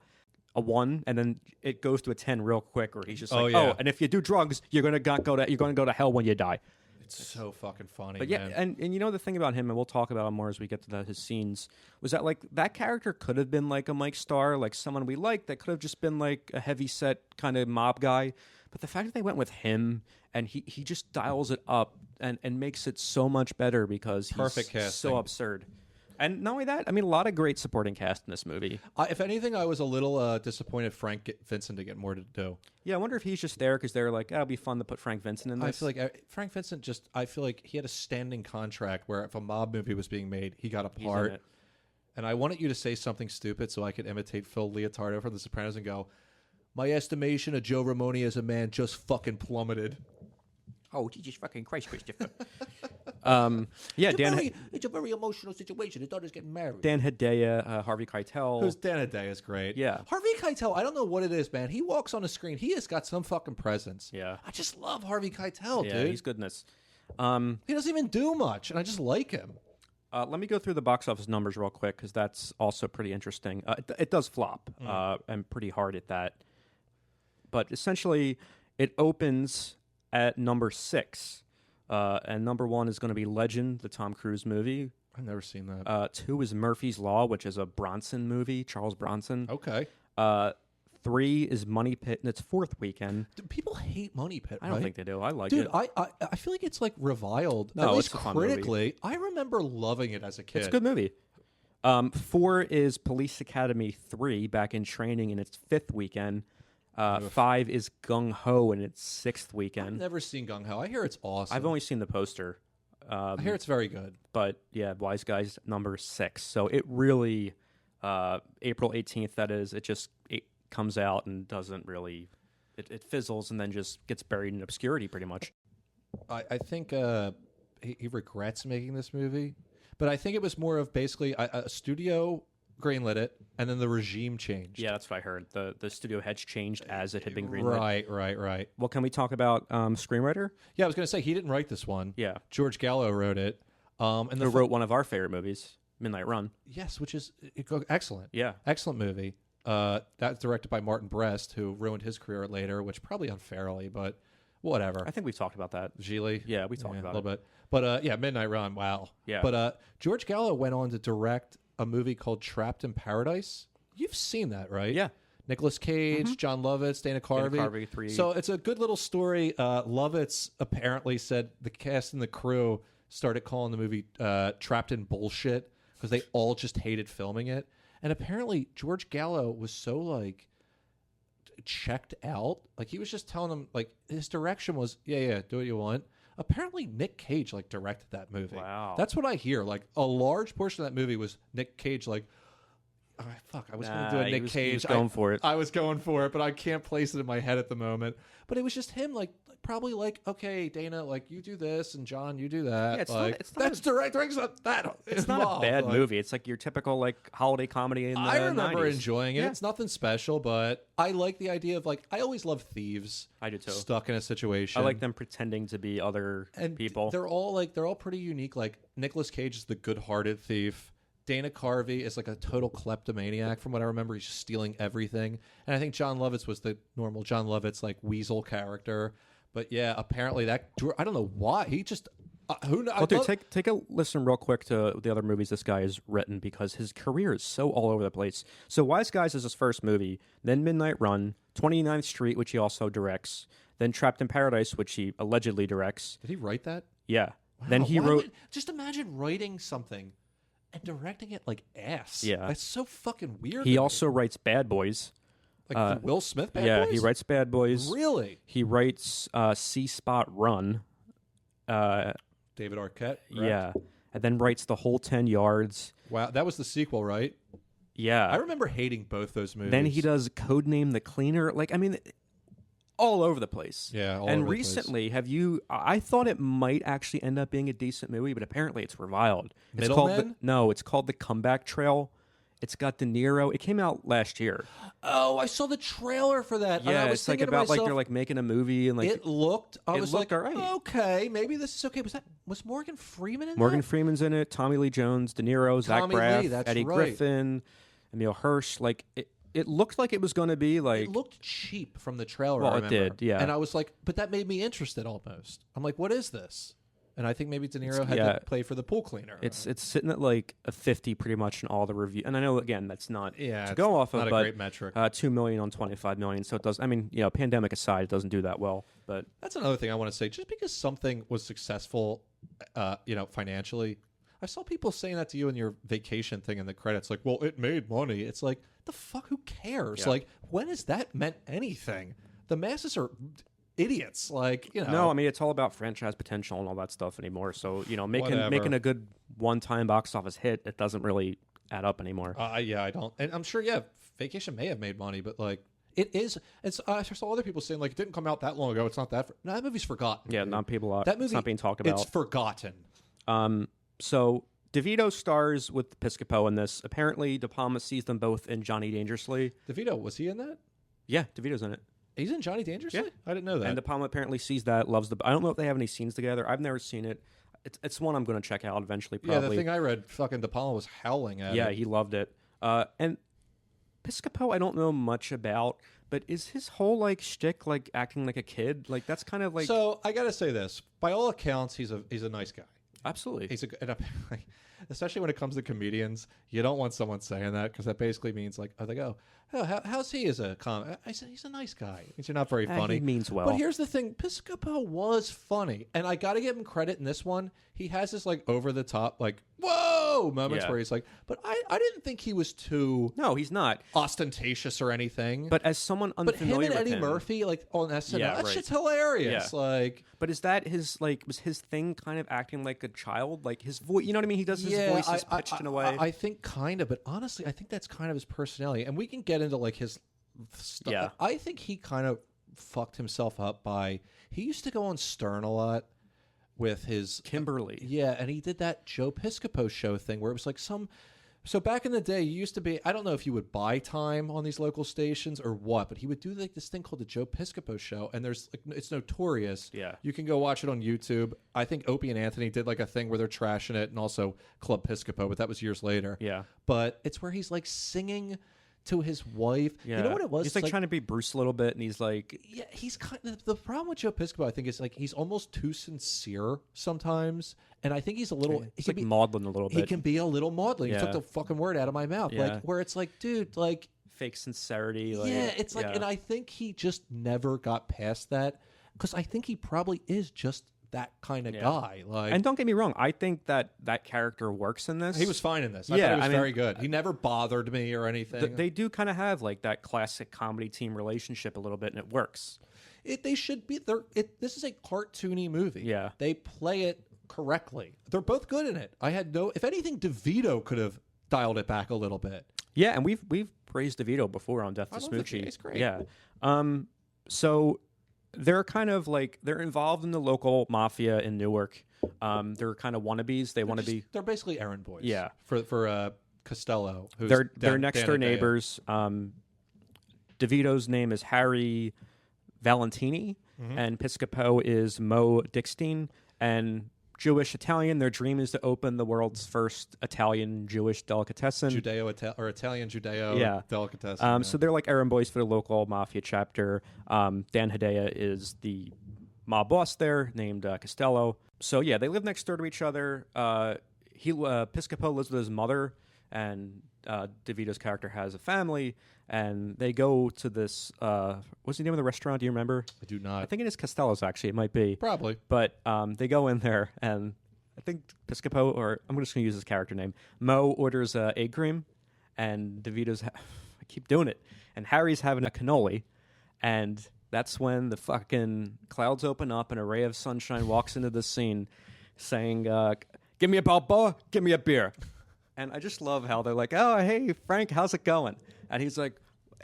A 1, and then it goes to a 10 real quick, where he's just like, "Oh, and if you do drugs, you're gonna go to hell when you die." It's so fucking funny. But man. yeah, and you know the thing about him, and we'll talk about him more as we get to his scenes, was that like that character could have been like a Mike Starr, like someone we liked, that could have just been like a heavy set kind of mob guy. But the fact that they went with him and he just dials it up and makes it so much better because he's so absurd. And not only that, I mean, a lot of great supporting cast in this movie. If anything, I was a little disappointed Frank Vincent to get more to do. Yeah, I wonder if he's just there because they're like, it'll be fun to put Frank Vincent in this. I feel like Frank Vincent I feel like he had a standing contract where if a mob movie was being made, he got a part. And I wanted you to say something stupid so I could imitate Phil Leotardo from The Sopranos and go, my estimation of Joe Ramone as a man just fucking plummeted. Oh, Jesus fucking Christ, Christopher. It's a very emotional situation. His daughter's getting married. Dan Hedaya, Harvey Keitel. Who's Dan Hedaya is great. Yeah. Harvey Keitel, I don't know what it is, man. He walks on the screen. He has got some fucking presence. Yeah. I just love Harvey Keitel, dude. Yeah, he's goodness. He doesn't even do much, and I just like him. Let me go through the box office numbers real quick because that's also pretty interesting. It does flop, and pretty hard at that. But essentially, it opens at number 6. And number 1 is going to be Legend, the Tom Cruise movie. I've never seen that. 2 is Murphy's Law, which is a Bronson movie, Charles Bronson. Okay. 3 is Money Pit in its 4th weekend. People hate Money Pit, I don't think they do. I like it. it. I feel like it's like reviled. No, at least it's a fun critically. movie. I remember loving it as a kid. It's a good movie. 4 is Police Academy 3, back in training in its 5th weekend. 5 is Gung Ho in its 6th weekend. I've never seen Gung Ho. I hear it's awesome. I've only seen the poster. I hear it's very good. But yeah, Wise Guys number 6. So it really, April 18th, that is, it comes out and doesn't really. It fizzles and then just gets buried in obscurity pretty much. I think he regrets making this movie, but I think it was more of basically a studio greenlit it, and then the regime changed. Yeah, that's what I heard. The studio heads changed as it had been greenlit. Right. Well, can we talk about Screenwriter? Yeah, I was going to say, he didn't write this one. Yeah. George Gallo wrote it. And Who wrote one of our favorite movies, Midnight Run. Yes, which is excellent. Yeah. Excellent movie. That's directed by Martin Brest, who ruined his career later, which probably unfairly, but whatever. I think we've talked about that. Gigli? Yeah, we talked about it. A little bit. But yeah, Midnight Run, wow. Yeah. But George Gallo went on to direct a movie called Trapped in Paradise. You've seen that, right? Yeah. Nicolas Cage, John Lovitz, Dana Carvey. Three. So it's a good little story. Lovitz apparently said the cast and the crew started calling the movie Trapped in Bullshit because they all just hated filming it. And apparently George Gallo was so like checked out. Like he was just telling them like his direction was, yeah, do what you want. Apparently Nick Cage like directed that movie. Wow. That's what I hear. Like a large portion of that movie was Nick Cage like, I was going to do a Nick Cage. He was going for it. I was going for it, but I can't place it in my head at the moment. But it was just him, like probably like, okay, Dana, like you do this, and John, you do that. Yeah, it's like, not that's directing that. It's not a bad movie. It's like your typical like holiday comedy in the 90s. I remember enjoying it. Yeah. It's nothing special, but I like the idea of like I always love thieves. I do too. Stuck in a situation. I like them pretending to be other people. They're all pretty unique. Like Nicolas Cage is the good-hearted thief. Dana Carvey is like a total kleptomaniac. From what I remember, he's just stealing everything. And I think John Lovitz was the normal John Lovitz like weasel character. But yeah, apparently that I don't know why he just take a listen real quick to the other movies this guy has written because his career is so all over the place. So Wise Guys is his first movie, then Midnight Run, 29th Street, which he also directs, then Trapped in Paradise, which he allegedly directs. Did he write that? Yeah. Wow, then he wrote. Just imagine writing something and directing it like ass. Yeah. That's so fucking weird. He also writes Bad Boys. Like Will Smith Bad yeah, Boys? he writes Bad Boys. Really? He writes C-Spot Run. David Arquette? Correct? Yeah. And then writes The Whole 10 Yards. Wow, that was the sequel, right? Yeah. I remember hating both those movies. Then he does Codename The Cleaner. Like, I mean, all over the place. Yeah, all and over recently, I thought it might actually end up being a decent movie, but apparently it's reviled. It's called The Comeback Trail. It's got De Niro. It came out last year. Oh, I saw the trailer for that. Yeah, it's like about like they're like making a movie and like it looked. I was like, all right. Okay, maybe this is okay. Was Morgan Freeman in Morgan that? Freeman's in it. Tommy Lee Jones, De Niro, Zach Braff, that's Eddie right. Griffin, Emil Hirsch. Like it looked like it was going to be like it looked cheap from the trailer. Well, I it remember. did, yeah. And I was like, but that made me interested almost. I'm like, what is this? And I think maybe De Niro had to play for the pool cleaner. It's sitting at like a 50 pretty much in all the reviews. And I know, again, that's not to go off of, not a but great metric. 2 million on 25 million. So it does, I mean, pandemic aside, it doesn't do that well. But that's another thing I want to say. Just because something was successful, financially, I saw people saying that to you in your vacation thing in the credits. Like, well, it made money. It's like, the fuck, who cares? Yeah. Like, when has that meant anything? The masses are idiots. Like, No, I mean, it's all about franchise potential and all that stuff anymore. So, making a good one-time box office hit, it doesn't really add up anymore. Yeah, I don't. And I'm sure, Vacation may have made money, but like, it is. I saw other people saying like, it didn't come out that long ago. It's not that. No, that movie's forgotten. Yeah, dude. That movie, it's not being talked about. It's forgotten. So DeVito stars with Piscopo in this. Apparently, De Palma sees them both in Johnny Dangerously. DeVito, was he in that? Yeah, DeVito's in it. He's in Johnny Dangerously? Yeah. I didn't know that. And De Palma apparently sees that, loves I don't know if they have any scenes together. I've never seen it. It's one I'm going to check out eventually, probably. Yeah, the thing I read, fucking De Palma was howling at it. Yeah, he loved it. And Piscopo, I don't know much about, but is his whole like shtick like acting like a kid? Like that's kind of like. So I got to say this. By all accounts, he's a nice guy. Absolutely. Especially when it comes to comedians, you don't want someone saying that because that basically means like, they go, how's he as a comic? I said, he's a nice guy. It means you're not very funny. He means well. But here's the thing. Piscopo was funny. And I got to give him credit in this one. He has this like over the top, like, whoa moments where he's like, but I didn't think he was too. No, he's not ostentatious or anything. But as someone unfamiliar but him and with Eddie Murphy, like on SNL, that right. shit's hilarious. Yeah. Like, but is that his like was his thing kind of acting like a child, like his voice? You know what I mean? He does his voice is pitched in a way. I think kind of, but honestly, I think that's kind of his personality. And we can get into like his stuff. Yeah. I think he kind of fucked himself up by he used to go on Stern a lot with his Kimberly. Yeah, and he did that Joe Piscopo Show thing where it was like so back in the day, you used to be, I don't know if you would buy time on these local stations or what, but he would do like this thing called the Joe Piscopo Show, and there's like, it's notorious. Yeah. You can go watch it on YouTube. I think Opie and Anthony did like a thing where they're trashing it, and also Club Piscopo, but that was years later. Yeah. But it's where he's like singing to his wife. Yeah. You know what it was? He's like trying to be Bruce a little bit, and he's like, Yeah, he's kind of, the problem with Joe Piscopo, I think, is like he's almost too sincere sometimes, and I think he's a little. he's like maudlin a little bit. He can be a little maudlin. Yeah. You took the fucking word out of my mouth. Yeah. Like where it's like, dude, like fake sincerity. Like, yeah, it's like, and I think he just never got past that because I think he probably is just that kind of guy. Like, and don't get me wrong, I think that character works in this. he was fine in this. I Yeah, thought he was I mean, very good. He never bothered me or anything. They do kind of have like that classic comedy team relationship a little bit, and it works. They should be. This is a cartoony movie. Yeah. They play it correctly. They're both good in it. I had no. If anything, DeVito could have dialed it back a little bit. Yeah, and we've praised DeVito before on Death to I love Smoochie. DeVito. He's great. Yeah. So they're kind of like they're involved in the local mafia in Newark. They're kind of wannabes. They want to be. They're basically errand boys. Yeah. For Costello. Who's They're next door neighbors. DeVito's name is Harry Valentini, and Piscopo is Mo Dickstein. And Jewish Italian, their dream is to open the world's first Italian Jewish delicatessen. Italian Judeo Yeah. delicatessen. So they're like errand boys for the local mafia chapter. Dan Hedaya is the mob boss there, named Costello. So yeah, they live next door to each other. Piscopo lives with his mother, and DeVito's character has a family. And they go to this. What's the name of the restaurant? Do you remember? I do not. I think it is Costello's. Actually, it might be. Probably. But they go in there, and I think Piscopo, or I'm just going to use his character name. Mo orders egg cream, and DeVito's. I keep doing it. And Harry's having a cannoli, and that's when the fucking clouds open up, and a ray of sunshine walks into the scene, saying, "Give me a Balboa, give me a beer." And I just love how they're like, "Oh, hey, Frank, how's it going?" And he's like,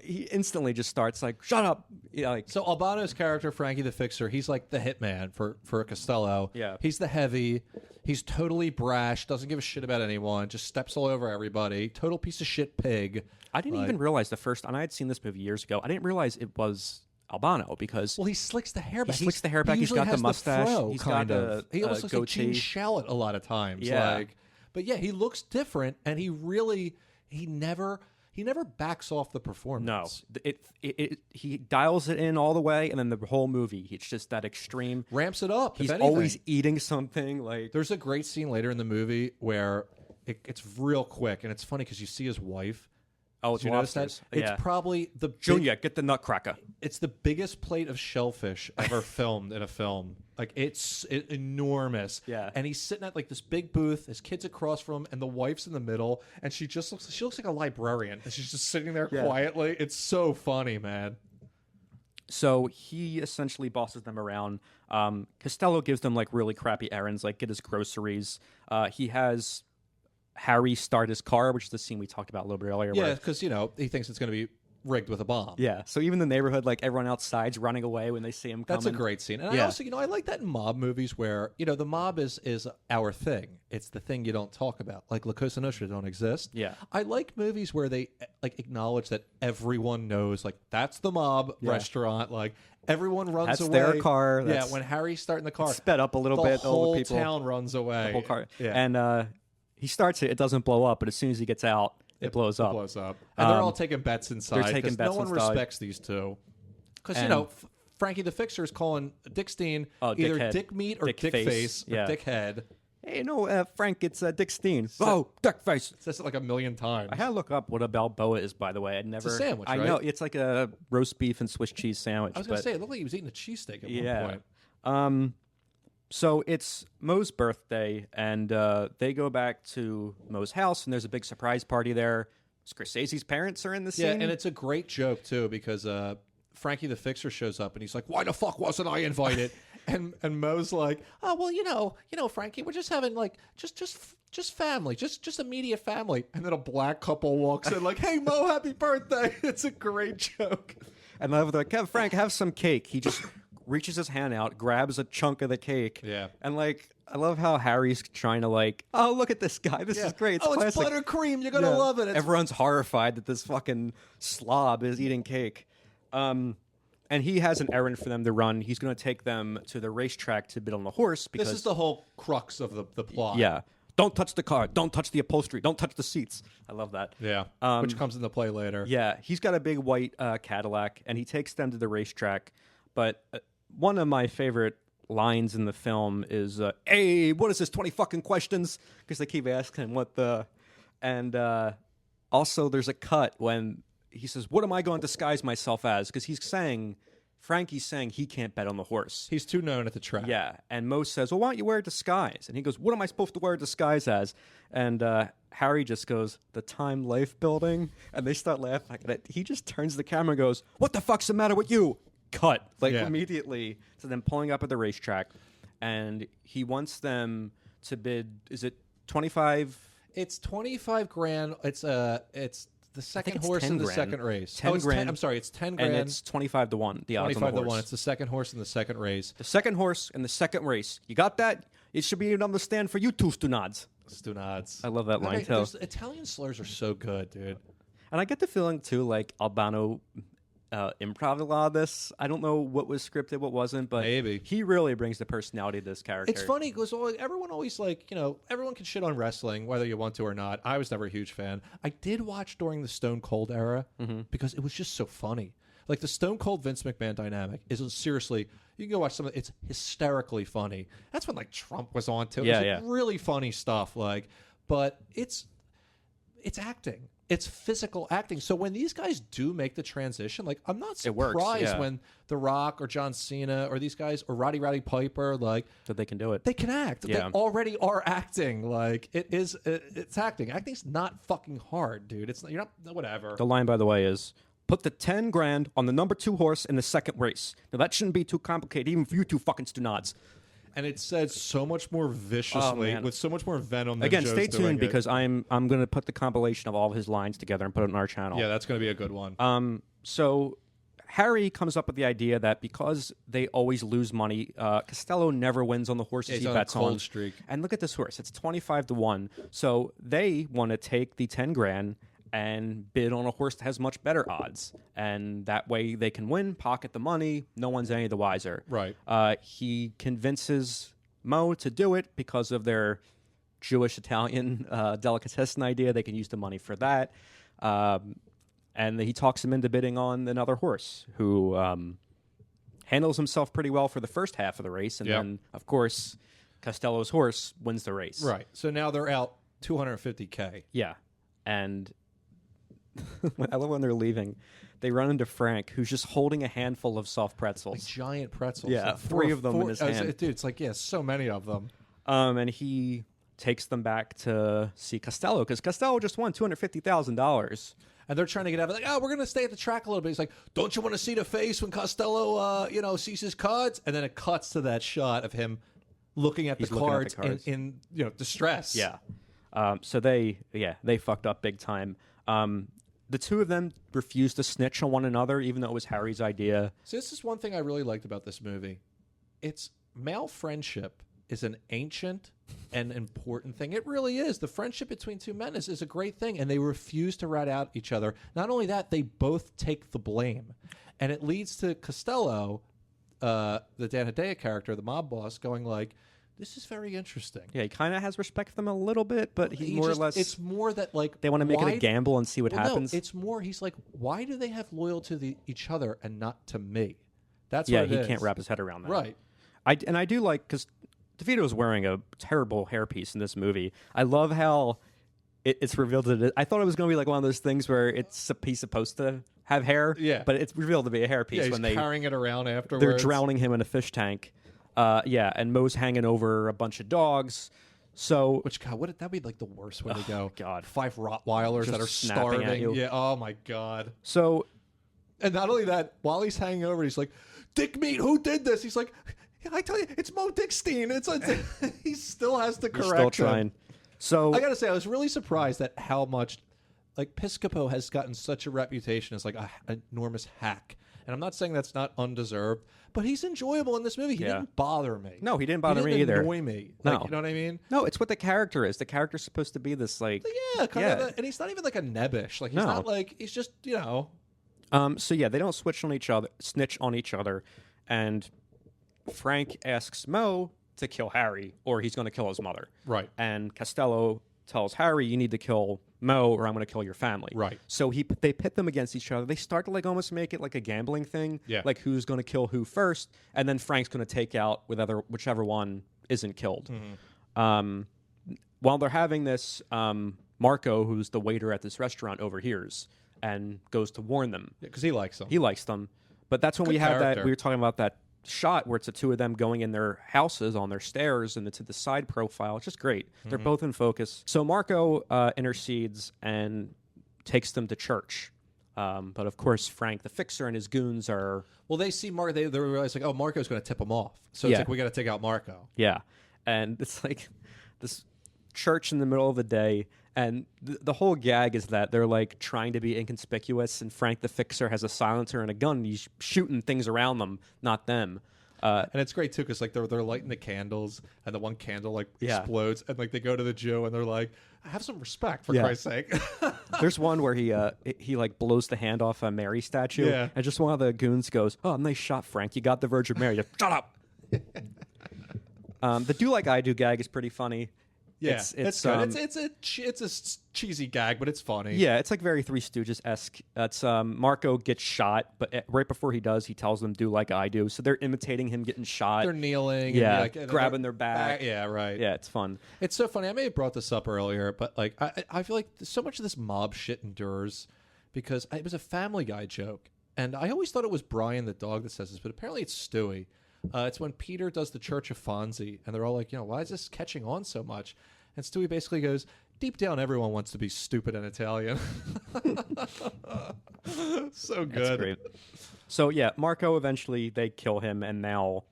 he instantly just starts like, "Shut up!" Like, So Albano's character, Frankie the Fixer, he's like the hitman for Costello. Yeah. He's the heavy. He's totally brash, doesn't give a shit about anyone, just steps all over everybody. Total piece of shit pig. I didn't even realize and I had seen this movie years ago. I didn't realize it was Albano because Well, he slicks the hair back. He slicks the hair back. He's usually got the has mustache. fro, He's kind got of. He almost looks like Gene goatee. Shalit a lot of times. Yeah. But yeah, he looks different, and he never backs off the no, performance. he dials it in all the way, and then the whole movie, it's just that extreme. Ramps it up. He's if anything. always eating something. Like There's a great scene later in the movie where it's real quick, and it's funny because you see his wife. oh, it's Did you notice that? lobsters. It's Yeah. probably the Junior, get the nutcracker. It's the biggest plate of shellfish ever filmed in a film. Like it's enormous. Yeah. And he's sitting at like this big booth. His kid's across from him, and the wife's in the middle. And she looks like a librarian. And she's just sitting there quietly. It's so funny, man. So he essentially bosses them around. Costello gives them like really crappy errands, like get his groceries. He has Harry start his car, which is the scene we talked about a little bit earlier. Yeah, where- because he thinks it's going to be rigged with a bomb. yeah. So even the neighborhood, like everyone outside's running away when they see him coming. That's a great scene. And I Yeah. also, I like that in mob movies where, the mob is our thing. It's the thing you don't talk about. Like La Cosa Nostra don't exist. Yeah. I like movies where they like acknowledge that everyone knows, like, that's the mob restaurant. Like, everyone runs That's away. their car. Yeah, That's- when Harry's starting the car. sped up a little bit. The all whole the people, town runs away. the whole car. Yeah. And he starts it. It doesn't blow up, but as soon as he gets out, it blows up. It blows up. And they're all taking bets inside. they're taking 'cause bets no one inside. respects these two. Because, And- Frankie the Fixer is calling Dickstein Oh, either dickhead. Dick Meat or Dick Dick Face. Face or Yeah. Dickhead. Hey, no, Frank, it's Dick Steen. Oh, Dick Face. Says it like a million times. I had to look up what a Balboa is, by the way. I'd never. a sandwich, I right? know it's like a roast beef and Swiss cheese sandwich. I was going to but- say, it looked like he was eating a cheesesteak at yeah. one point. So it's Mo's birthday, and they go back to Mo's house, and there's a big surprise party there. Scorsese's parents are in the scene. Yeah, and it's a great joke, too, because Frankie the Fixer shows up, and he's like, why the fuck wasn't I invited? And Mo's like, oh well, you know, Frankie, we're just having like just family, just immediate family. And then a black couple walks in like, hey Mo, happy birthday. It's a great joke. And I love like, Frank, have some cake. He just reaches his hand out, grabs a chunk of the cake. Yeah. And like, I love how Harry's trying to like, oh, look at this guy. This is great. It's it's buttercream. You're going to love it. Everyone's horrified that this fucking slob is eating cake. And he has an errand for them to run. He's going to take them to the racetrack to bid on the horse. Because this is the whole crux of the plot. Yeah. Don't touch the car. Don't touch the upholstery. Don't touch the seats. I love that. Yeah. Which comes into play later. Yeah. He's got a big white Cadillac, and he takes them to the racetrack. But one of my favorite lines in the film is, hey, what is this, 20 fucking questions? Because they keep asking him what the... And also there's a cut when he says, what am I going to disguise myself as? Because Frankie's saying he can't bet on the horse. He's too known at the track. Yeah. And Mo says, well, why don't you wear a disguise? And he goes, what am I supposed to wear a disguise as? And Harry just goes, the Time Life Building. And they start laughing at it. He just turns the camera and goes, what the fuck's the matter with you? Cut. Immediately. So then pulling up at the racetrack. And he wants them to bid, is it 25? It's 25 grand. It's the second horse in the second race. 10 grand. I'm sorry, it's 10 grand. And it's 25 to 1. The odds on the 25 to horse. 1. It's the second horse in the second race. The second horse in the second race. You got that? It should be an understand for you two, stunads. Stunads. I love that line, too. Italian slurs are so good, dude. And I get the feeling, too, like Albano improv a lot of this. I don't know what was scripted, what wasn't, but maybe he really brings the personality to this character. It's funny because everyone always everyone can shit on wrestling whether you want to or not. I was never a huge fan. I did watch during the Stone Cold era because it was just so funny. Like the Stone Cold Vince McMahon dynamic is seriously, you can go watch some of it. It's hysterically funny. That's when like Trump was on too. It's really funny stuff. But it's acting. It's physical acting. So when these guys do make the transition, like I'm not surprised when The Rock or John Cena or these guys or Roddy Piper, like that they can do it. They can act. Yeah. They already are acting. Like it's acting. Acting's not fucking hard, dude. You're not whatever. The line, by the way, is put the 10 grand on the number 2 horse in the second race. Now that shouldn't be too complicated, even for you two fucking stunads. And it said so much more viciously, with so much more venom than Again, Joe's stay doing tuned it. because I'm going to put the compilation of all of his lines together and put it on our channel. Yeah, that's going to be a good one. So Harry comes up with the idea that because they always lose money, Costello never wins on the horses he bets on. Streak. And look at this horse; it's 25 to 1. So they want to take the 10 grand and bid on a horse that has much better odds, and that way they can win, pocket the money. No one's any the wiser. Right. He convinces Mo to do it because of their Jewish-Italian delicatessen idea. They can use the money for that. And he talks him into bidding on another horse who handles himself pretty well for the first half of the race. And then, of course, Costello's horse wins the race. Right. So now they're out $250K. Yeah. And I love when they're leaving. They run into Frank, who's just holding a handful of soft pretzels. Like giant pretzels. Yeah, like 3 of them in his hand. Dude, it's like, so many of them. And he takes them back to see Costello, because Costello just won $250,000. And they're trying to get out of it. Like, we're going to stay at the track a little bit. He's like, don't you want to see the face when Costello, sees his cards? And then it cuts to that shot of him looking at the cards in distress. Yeah. So they fucked up big time. The two of them refused to snitch on one another, even though it was Harry's idea. So this is one thing I really liked about this movie. It's male friendship is an ancient and important thing. It really is. The friendship between two men is a great thing, and they refuse to rat out each other. Not only that, they both take the blame. And it leads to Costello, the Dan Hedaya character, the mob boss, going like, this is very interesting. Yeah, he kind of has respect for them a little bit, but he more or less... It's more that, like... They want to make it a gamble and see what happens. No, it's more, he's like, why do they have loyalty to each other and not to me? That's what it is. Yeah, he can't wrap his head around that. Right. I do like... Because DeVito's wearing a terrible hairpiece in this movie. I love how it's revealed that I thought it was going to be like one of those things where he's supposed to have hair, but it's revealed to be a hairpiece. Yeah, he's carrying it around afterwards. They're drowning him in a fish tank. And Mo's hanging over a bunch of dogs. So, that'd be like the worst way to go. God, 5 Rottweilers that are starving at you. Yeah. Oh my God. So, and not only that, while he's hanging over, he's like, "Dick Meat, who did this?" He's like, I tell you, it's Mo Dickstein. He still has to correct Still trying. him. So I gotta say, I was really surprised at how much, like, Piscopo has gotten such a reputation as like an enormous hack. And I'm not saying that's not undeserved, but he's enjoyable in this movie. He didn't bother me. No, he didn't bother me either. either. Annoy me. No. Like, you know what I mean? No, it's what the character is. The character's supposed to be this like Kind of. And he's not even like a nebbish. Like he's not like he's just So yeah, they don't snitch on each other, and Frank asks Mo to kill Harry, or he's going to kill his mother. Right. And Costello tells Harry, "You need to kill Mo, or I'm going to kill your family." Right. So they pit them against each other. They start to like almost make it like a gambling thing. Yeah. Like who's going to kill who first, and then Frank's going to take out whichever one isn't killed. While they're having this, Marco, who's the waiter at this restaurant, overhears and goes to warn them. because he likes them. He likes them. But that's when Good we have character. that, we were talking about that shot where it's the two of them going in their houses on their stairs and it's the side profile. It's just great. They're both in focus. So Marco intercedes and takes them to church. But of course, Frank, the fixer, and his goons are... Well, they see Marco. They realize like, oh, Marco's going to tip them off. So it's like we got to take out Marco. Yeah. And it's like this church in the middle of the day. And the whole gag is that they're like trying to be inconspicuous, and Frank the fixer has a silencer and a gun. And he's shooting things around them, not them. And it's great too because like they're lighting the candles, and the one candle like explodes, and like they go to the Jew, and they're like, "Have some respect for Christ's sake." There's one where he like blows the hand off a Mary statue, and just one of the goons goes, "Oh, nice shot, Frank! You got the Virgin Mary." Just, shut up. The "do like I do" gag is pretty funny. Yeah, it's good. It's a cheesy gag, but it's funny. Yeah, it's like very Three Stooges-esque. It's Marco gets shot, but right before he does, he tells them, "Do like I do." So they're imitating him getting shot. They're kneeling. and grabbing their back. Yeah, right. Yeah, it's fun. It's so funny. I may have brought this up earlier, but like I feel like so much of this mob shit endures because it was a Family Guy joke, and I always thought it was Brian the dog that says this, but apparently it's Stewie. It's when Peter does the Church of Fonzie, and they're all like, why is this catching on so much? And Stewie basically goes, deep down, everyone wants to be stupid and Italian. So good. That's great. So, yeah, Marco, eventually, they kill him, and now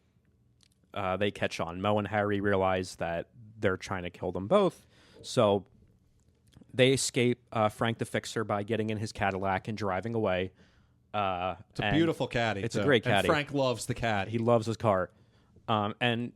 they catch on. Mo and Harry realize that they're trying to kill them both. So they escape Frank the Fixer by getting in his Cadillac and driving away. It's a beautiful caddy. It's a great caddy. And Frank loves the cat. He loves his car. And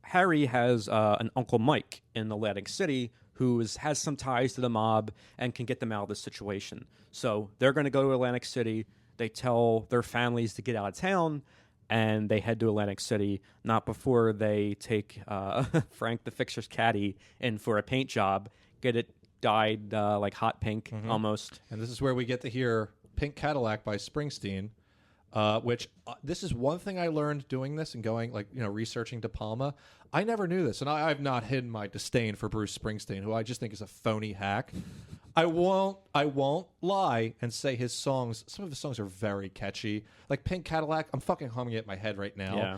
Harry has an Uncle Mike in Atlantic City who has some ties to the mob and can get them out of this situation. So they're going to go to Atlantic City. They tell their families to get out of town, and they head to Atlantic City, not before they take Frank the Fixer's caddy in for a paint job, get it dyed like hot pink almost. And this is where we get to hear Pink Cadillac by Springsteen. Which this is one thing I learned doing this and going researching De Palma. I never knew this, and I've not hidden my disdain for Bruce Springsteen, who I just think is a phony hack. I won't lie and say some of his songs are very catchy. Like Pink Cadillac, I'm fucking humming it in my head right now. Yeah.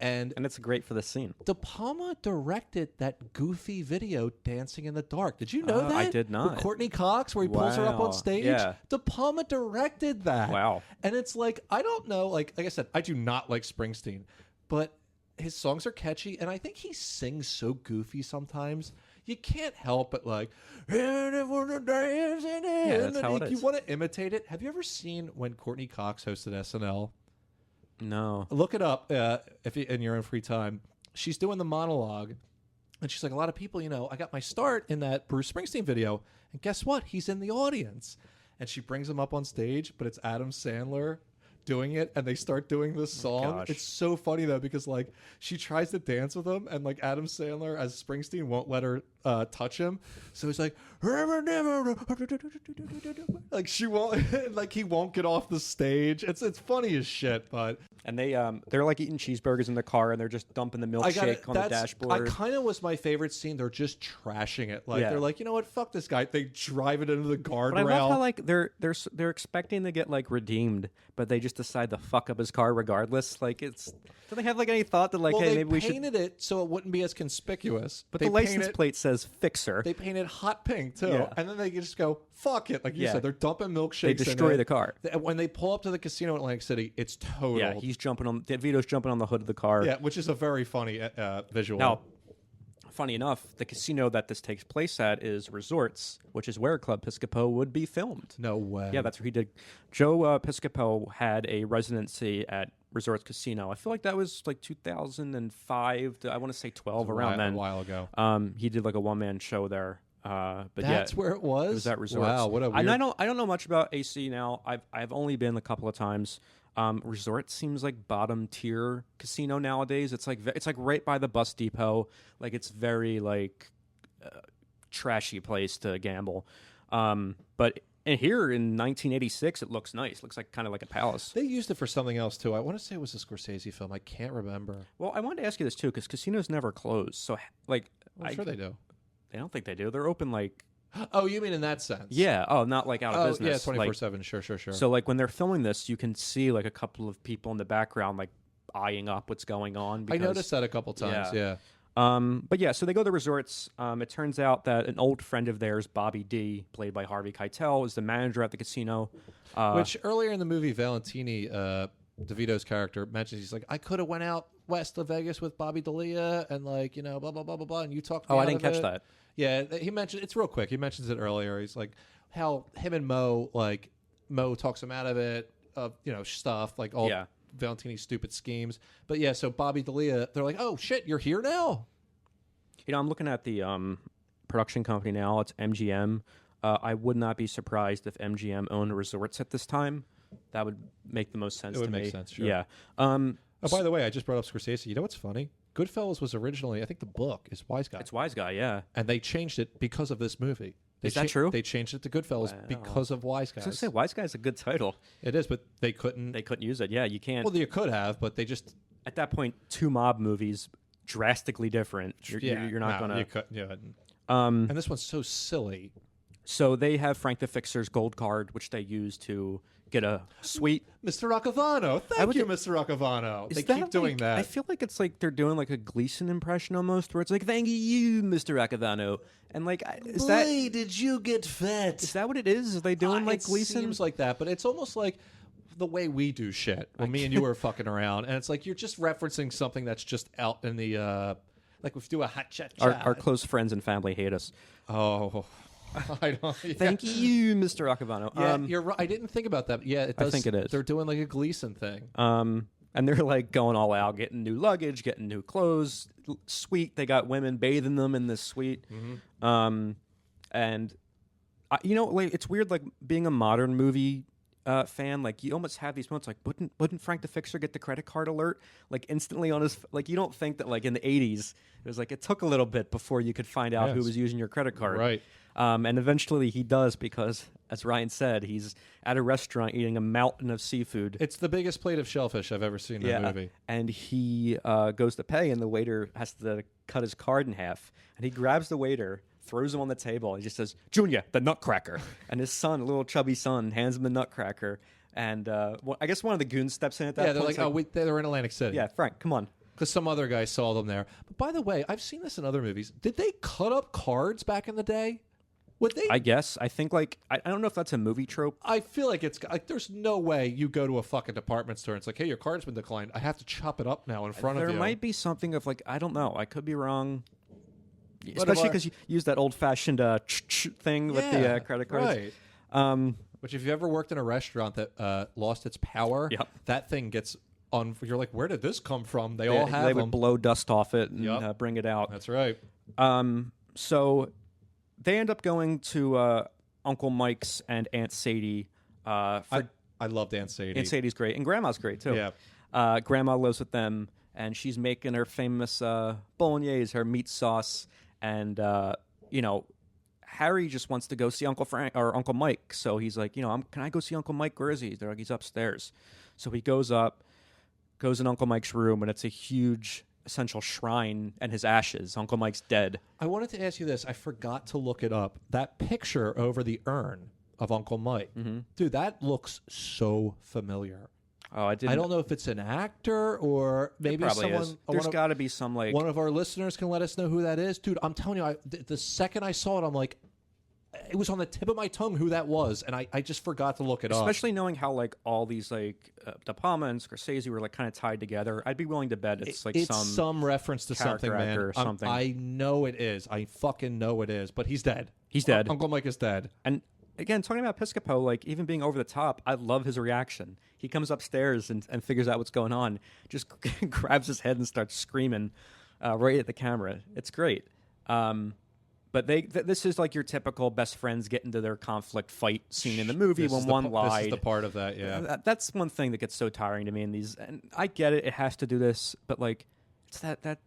And it's great for the scene. De Palma directed that goofy video, Dancing in the Dark. Did you know that? I did not. With Courtney Cox, where he pulls her up on stage. Yeah. De Palma directed that. Wow. And it's like, I don't know, like I said, I do not like Springsteen, but his songs are catchy, and I think he sings so goofy sometimes. You can't help but like, that's how it is. You want to imitate it. Have you ever seen when Courtney Cox hosted SNL? No. Look it up if in your own free time. She's doing the monologue, and she's like, a lot of people, I got my start in that Bruce Springsteen video, and guess what? He's in the audience. And she brings him up on stage, but it's Adam Sandler doing it, and they start doing this song. Gosh. It's so funny though, because like she tries to dance with him, and like Adam Sandler as Springsteen won't let her touch him, so he's like like she won't like he won't get off the stage. It's funny as shit. But and they're like eating cheeseburgers in the car, and they're just dumping the milkshake on the dashboard. I kind of was my favorite scene. They're just trashing it. Like they're like, you know what, fuck this guy. They drive it into the guardrail. But I love how like they're expecting to get like redeemed, but they just decide to fuck up his car regardless. Like do they have like any thought that like, hey, maybe we should painted it so it wouldn't be as conspicuous? But the license plate says says Fixture. They paint it hot pink too, Yeah. and then they just go fuck it, like you Yeah. said. They're dumping milkshakes. They destroy the car. When they pull up to the casino in Atlantic City, it's total. Yeah, he's jumping on. DeVito's jumping on the hood of the car. Yeah, which is a very funny visual. Now, funny enough, the casino that this takes place at is Resorts, which is where Club Piscopo would be filmed. No way. Yeah, that's where he did. Joe Piscopo had a residency at Resorts Casino. I feel like that was like 2005 to, I want to say 12, around then. A while ago. He did like a one-man show there. But That's yeah, where it was? It was at Resorts. Wow, what a weird... And I don't know much about AC now. I've only been a couple of times. Resort seems like bottom tier casino nowadays. It's like right by the bus depot. Like it's very like trashy place to gamble. But here in 1986, it looks nice. It looks like kind of like a palace. They used it for something else too. I want to say it was a Scorsese film. I can't remember. Well, I wanted to ask you this too because casinos never close. So like, I'm sure they do. I don't think they do. They're open like. Oh, you mean in that sense? Yeah. Oh, not like out of business. Yeah, 24/7. Sure. So like when they're filming this, you can see like a couple of people in the background like eyeing up what's going on. I noticed that a couple times. Yeah. But yeah, so they go to Resorts. It turns out that an old friend of theirs, Bobby D, played by Harvey Keitel, is the manager at the casino. Which earlier in the movie, Valentini, DeVito's character, mentions he's like, I could have went out west of Vegas with Bobby D'Elia and like, you know, blah, blah, blah, blah, blah. And you talked me I out didn't of catch it. that. Yeah, he mentioned, it's real quick. He mentions it earlier. He's like, how him and Mo talks him out of it, you know, stuff, like all Valentini's stupid schemes. But yeah, so Bobby D'Elia, they're like, oh shit, you're here now? You know, I'm looking at the production company now. It's MGM. I would not be surprised if MGM owned Resorts at this time. That would make the most sense to me. It would make sense, sure. Yeah. Oh, by the way, I just brought up Scorsese. You know what's funny? Goodfellas was originally, I think the book is Wise Guy. It's Wise Guy, yeah. And they changed it because of this movie. Is that true? They changed it to Goodfellas because of Wise Guys. I was going to say, Wise Guy's a good title. It is, but they couldn't. They couldn't use it. Yeah, you can't. Well, you could have, but they just... At that point, two mob movies, drastically different. You're not going to... You couldn't. Yeah. And this one's so silly. So they have Frank the Fixer's gold card, which they use to get a suite. Mr. Roccavano. Thank you, Mr. Roccavano. They keep doing that. I feel like it's like they're doing like a Gleason impression almost, where it's like, thank you, Mr. Roccavano. And like, did you get fat? Is that what it is? Are they doing like Gleason? It seems like that, but it's almost like the way we do shit when me and you are fucking around. And it's like you're just referencing something that's just out in the... like if we do a hot chat. Our close friends and family hate us. Oh... I don't, yeah. Thank you, Mr. Roccavano. Yeah, you're right. I didn't think about that. Yeah, it does. I think it is. They're doing like a Gleason thing. And they're like going all out, getting new luggage, getting new clothes. Suite. They got women bathing them in this suite. Mm-hmm. And you know, like it's weird, like being a modern movie fan. Like you almost have these moments, like wouldn't Frank the Fixer get the credit card alert like instantly on his? Like you don't think that like in the 80s it was like it took a little bit before you could find out who was using your credit card, right? And eventually he does because, as Ryan said, he's at a restaurant eating a mountain of seafood. It's the biggest plate of shellfish I've ever seen in a movie. And he goes to pay, and the waiter has to cut his card in half. And he grabs the waiter, throws him on the table. He just says, "Junior, the Nutcracker." And his son, a little chubby son, hands him the Nutcracker. And I guess one of the goons steps in at that point. Yeah, they're like, they're in Atlantic City. Yeah, Frank, come on. Because some other guy saw them there. But by the way, I've seen this in other movies. Did they cut up cards back in the day? Would they? I guess. I think, like, I don't know if that's a movie trope. I feel like it's like there's no way you go to a fucking department store and it's like, hey, your card's been declined. I have to chop it up now in front of you. There might be something of, like, I don't know. I could be wrong. Especially because you use that old-fashioned thing with the credit cards. Right. Which if you ever worked in a restaurant that lost its power, that thing gets on. You're like, where did this come from? They all have They them. would blow dust off it and bring it out. That's right. So they end up going to Uncle Mike's and Aunt Sadie. I loved Aunt Sadie. Aunt Sadie's great. And Grandma's great, too. Yeah. Grandma lives with them, and she's making her famous bolognese, her meat sauce. And, you know, Harry just wants to go see Uncle Frank or Uncle Mike. So he's like, you know, can I go see Uncle Mike? Where is he? They're like, he's upstairs. So he goes in Uncle Mike's room, and it's a huge essential shrine and his ashes. Uncle Mike's dead. I wanted to ask you this. I forgot to look it up. That picture over the urn of Uncle Mike. Mm-hmm. Dude, that looks so familiar. Oh, I didn't. I don't know if it's an actor or maybe someone. Is. There's got to be some like one of our listeners can let us know who that is, dude. I'm telling you, the second I saw it, I'm like, it was on the tip of my tongue who that was, and I just forgot to look it up. Especially knowing how like all these like De Palma and Scorsese were like kind of tied together, I'd be willing to bet it's like some reference to something, man. Or something. I know it is. I fucking know it is. But he's dead. He's dead. Uncle Mike is dead. And again, talking about Piscopo, like even being over the top, I love his reaction. He comes upstairs and figures out what's going on, just grabs his head and starts screaming right at the camera. It's great. But this is like your typical best friends get into their conflict fight scene in the movie when one lied. This is the part of that, yeah. That's one thing that gets so tiring to me in these. And I get it; it has to do this, but like it's that.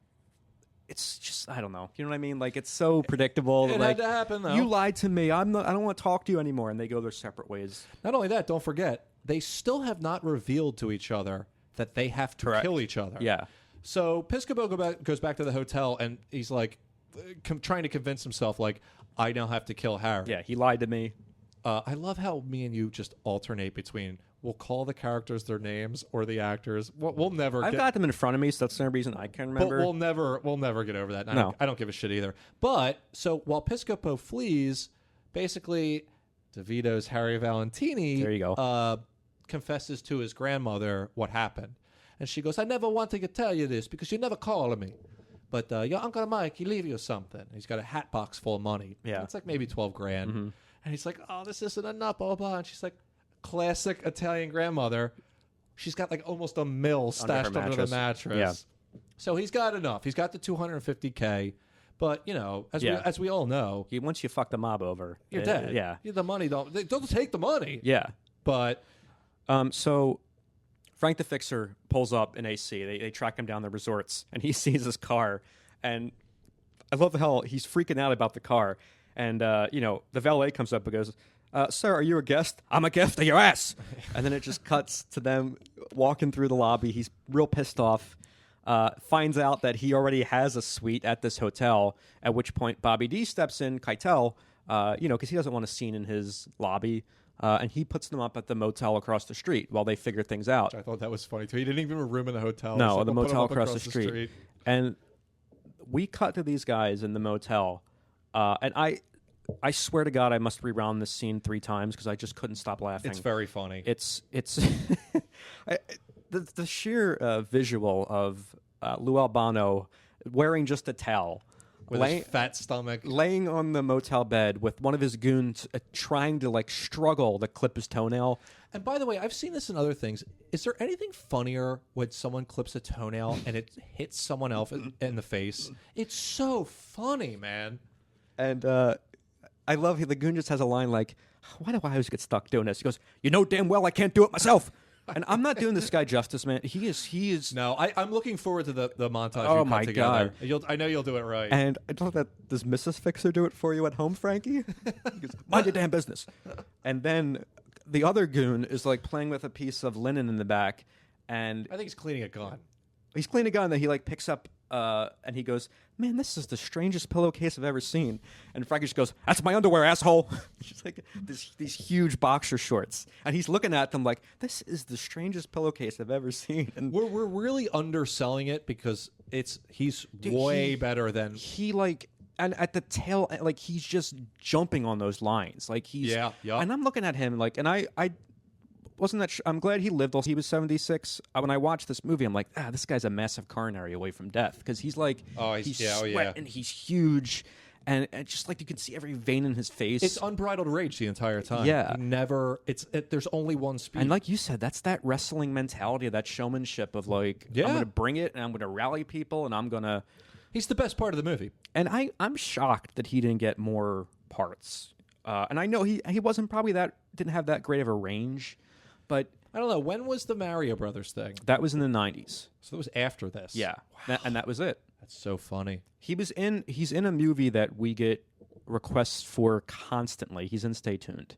It's just I don't know. You know what I mean? Like it's so predictable. It like, had to happen though. You lied to me. I don't want to talk to you anymore, and they go their separate ways. Not only that, don't forget they still have not revealed to each other that they have to kill each other. Yeah. So Piscopo goes back to the hotel, and he's like trying to convince himself, like, I now have to kill Harry. Yeah, he lied to me. I love how me and you just alternate between we'll call the characters their names or the actors. We'll never. I've got them in front of me, so that's the only reason I can remember. But we'll never get over that. No. I don't give a shit either. But so while Piscopo flees, basically DeVito's Harry Valentini there you go. Confesses to his grandmother what happened, and she goes, "I never wanted to tell you this because you never called me." But your Uncle Mike, he leave you something. He's got a hat box full of money. Yeah. It's like maybe $12,000. Mm-hmm. And he's like, oh, this isn't enough, blah, blah. And she's like, classic Italian grandmother. She's got like almost $1 million stashed under the mattress. Yeah. So he's got enough. He's got the $250K. But, you know, as we all know. Once you fuck the mob over. You're dead. Yeah. The money don't take the money. Yeah. But. So Frank the Fixer pulls up in AC. They track him down the resorts, and he sees his car. And I love how he's freaking out about the car. And, the valet comes up and goes, sir, are you a guest? I'm a guest of your ass. And then it just cuts to them walking through the lobby. He's real pissed off. Finds out that he already has a suite at this hotel, at which point Bobby D steps in, Keitel, because he doesn't want a scene in his lobby. And he puts them up at the motel across the street while they figure things out. I thought that was funny, too. He didn't even have a room in the hotel. No, like, the motel across the street. And we cut to these guys in the motel. And I swear to God, I must rewound this scene 3 times because I just couldn't stop laughing. It's very funny. It's the sheer visual of Lou Albano wearing just a towel. With his fat stomach. Laying on the motel bed with one of his goons trying to, struggle to clip his toenail. And by the way, I've seen this in other things. Is there anything funnier when someone clips a toenail and it hits someone else in the face? It's so funny, man. And I love the goon just has a line like, why do I always get stuck doing this? He goes, you know damn well I can't do it myself. And I'm not doing this guy justice, man. He is. No, I'm looking forward to the montage. Oh you my cut together. God! I know you'll do it right. And I thought that does Mrs. Fixer do it for you at home, Frankie? He goes, mind your damn business. And then the other goon is like playing with a piece of linen in the back, and I think he's cleaning a gun. He's cleaning a gun that he picks up, and he goes, "Man, this is the strangest pillowcase I've ever seen." And Frankie just goes, "That's my underwear, asshole." Just like these huge boxer shorts, and he's looking at them like, "This is the strangest pillowcase I've ever seen." And we're really underselling it because he's way better than he and at the tail, he's just jumping on those lines, yeah. And I'm looking at him and I wasn't that. I'm glad he lived. He was 76. When I watched this movie, I'm like, this guy's a massive coronary away from death because he's he's sweating, he's huge, and just you can see every vein in his face. It's unbridled rage the entire time. Yeah, there's only one speed. And like you said, that's that wrestling mentality, that showmanship of I'm going to bring it, and I'm going to rally people, and I'm going to. He's the best part of the movie, and I'm shocked that he didn't get more parts. And I know he wasn't probably didn't have that great of a range. But I don't know. When was the Mario Brothers thing? That was in the 90s. So it was after this. Yeah. Wow. And that was it. That's so funny. He's in a movie that we get requests for constantly. He's in Stay Tuned.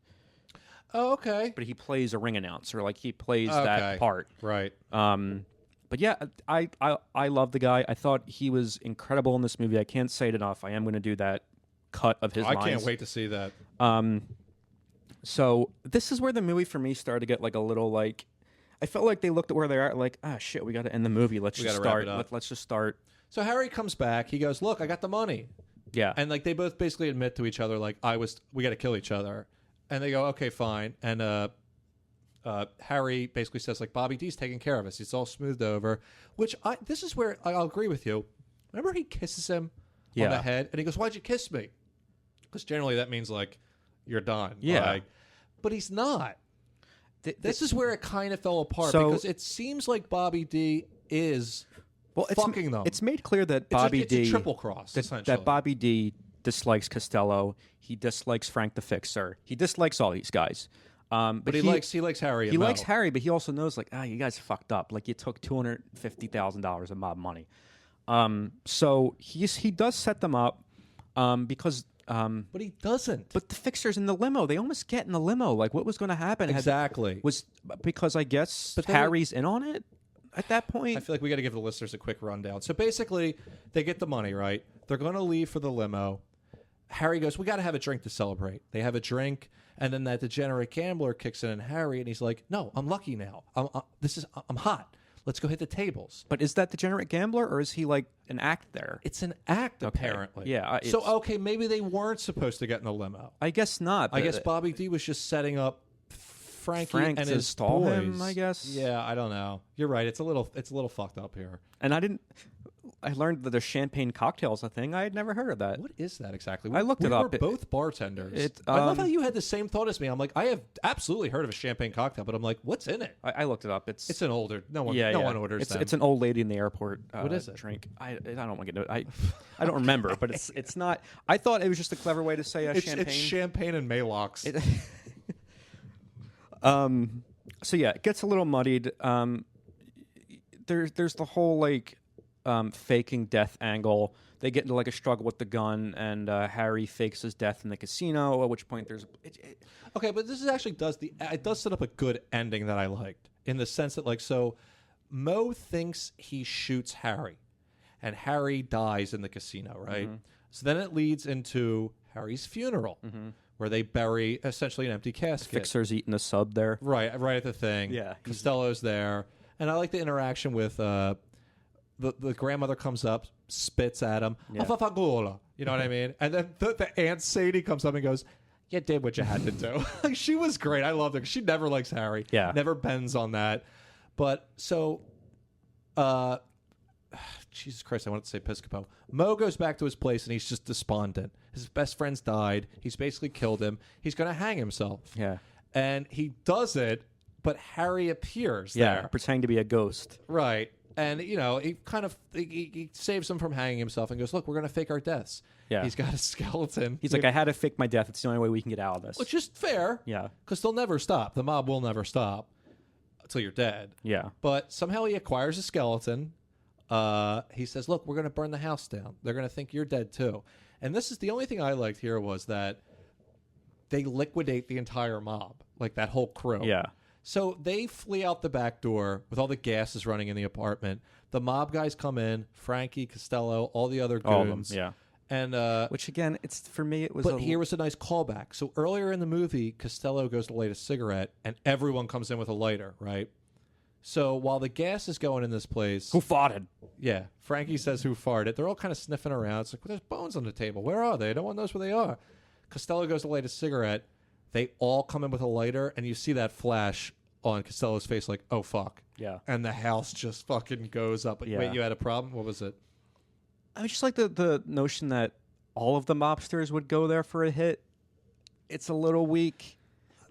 Oh, okay. But he plays a ring announcer. He plays that part. Right. But yeah, I love the guy. I thought he was incredible in this movie. I can't say it enough. I am going to do that cut of his lines. I can't wait to see that. So this is where the movie for me started to get a little I felt like they looked at where they are, like, shit, we got to end the movie. Let's just start. Let's just start. So Harry comes back. He goes, look, I got the money. Yeah. And like they both basically admit to each other, like, we got to kill each other. And they go, okay, fine. And Harry basically says, like, Bobby D's taking care of us. It's all smoothed over. This is where I'll agree with you. Remember he kisses him on the head? And he goes, why'd you kiss me? Because generally that means, like, you're done. Yeah. Like, but he's not. This is where it kind of fell apart because it seems like Bobby D is fucking them. It's made clear that Bobby D... It's a triple cross, essentially. That Bobby D dislikes Costello. He dislikes Frank the Fixer. He dislikes all these guys. But he likes Harry. He likes Harry, but he also knows, like, you guys fucked up. Like, you took $250,000 of mob money. So he does set them up because... but he doesn't. But the Fixer's in the limo. They almost get in the limo. Like, what was going to happen? Exactly. Was because I guess Harry's in on it at that point. I feel like we got to give the listeners a quick rundown. So basically, they get the money, right? They're going to leave for the limo. Harry goes, we got to have a drink to celebrate. They have a drink, and then that degenerate gambler kicks in Harry, and he's like, no, I'm lucky now. I'm hot. Let's go hit the tables. But is that degenerate gambler, or is he like an act there? It's an act, apparently. Yeah. So, okay, maybe they weren't supposed to get in the limo. I guess not. I guess Bobby D was just setting up Frankie and his stall boys. Him, I guess. Yeah, I don't know. You're right. It's a little fucked up here. And I learned that there's champagne cocktails a thing. I had never heard of that. What is that exactly? I looked it up. We're both bartenders. I love how you had the same thought as me. I'm like, I have absolutely heard of a champagne cocktail, but I'm like, what's in it? I looked it up. It's an older. No one orders them. It's an old lady in the airport. What is it? Drink. I don't want to get it. I don't remember, but it's not. I thought it was just a clever way to say champagne. It's champagne and Maalox. So yeah, it gets a little muddied. There's the whole like faking death angle. They get into like a struggle with the gun, and Harry fakes his death in the casino. At which point there's okay, but this is actually it does set up a good ending that I liked in the sense that like Mo thinks he shoots Harry, and Harry dies in the casino, right? Mm-hmm. So then it leads into Harry's funeral. Mm-hmm. Where they bury essentially an empty casket. Fixer's eating a sub there. Right at the thing. Yeah. Costello's there. And I like the interaction with the grandmother comes up, spits at him. Yeah. You know what I mean? And then the Aunt Sadie comes up and goes, you did what you had to do. Like, she was great. I loved her. She never likes Harry. Yeah. Never bends on that. But so... Jesus Christ, I wanted to say Piscopo. Mo goes back to his place and he's just despondent. His best friend's died. He's basically killed him. He's going to hang himself. Yeah. And he does it, but Harry appears there. Pretending to be a ghost. Right. And, you know, he kind of he saves him from hanging himself and goes, look, we're going to fake our deaths. Yeah. He's got a skeleton. He's like, I had to fake my death. It's the only way we can get out of this. Which is fair. Yeah. Because they'll never stop. The mob will never stop until you're dead. Yeah. But somehow he acquires a skeleton. He says, look, we're going to burn the house down. They're going to think you're dead too. And this is the only thing I liked here was that they liquidate the entire mob, like that whole crew. Yeah. So they flee out the back door with all the gases running in the apartment. The mob guys come in, Frankie, Costello, all the other goons. All of them, yeah. And which again, it's for me, it was. But here was a nice callback. So earlier in the movie, Costello goes to light a cigarette, and everyone comes in with a lighter, right? So while the gas is going in this place... Who farted? Yeah. Frankie says who farted. They're all kind of sniffing around. It's like, well, there's bones on the table. Where are they? No one knows where they are. Costello goes to light a cigarette. They all come in with a lighter, and you see that flash on Costello's face like, oh, fuck. Yeah. And the house just fucking goes up. Yeah. Wait, you had a problem? What was it? I mean, just like the notion that all of the mobsters would go there for a hit. It's a little weak.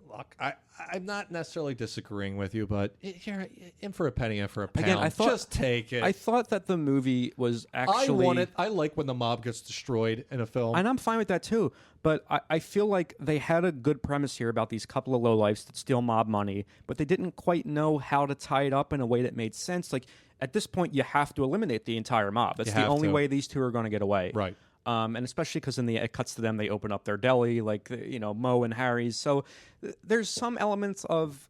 Look, I'm not necessarily disagreeing with you, but you're in for a penny, in for a pound. Again, just take it. I thought that the movie was actually... I like when the mob gets destroyed in a film. And I'm fine with that too. But I feel like they had a good premise here about these couple of lowlifes that steal mob money, but they didn't quite know how to tie it up in a way that made sense. Like, at this point, you have to eliminate the entire mob. That's the only way these two are going to get away. Right. And especially because it cuts to them, they open up their deli, like, Mo and Harry's. So there's some elements of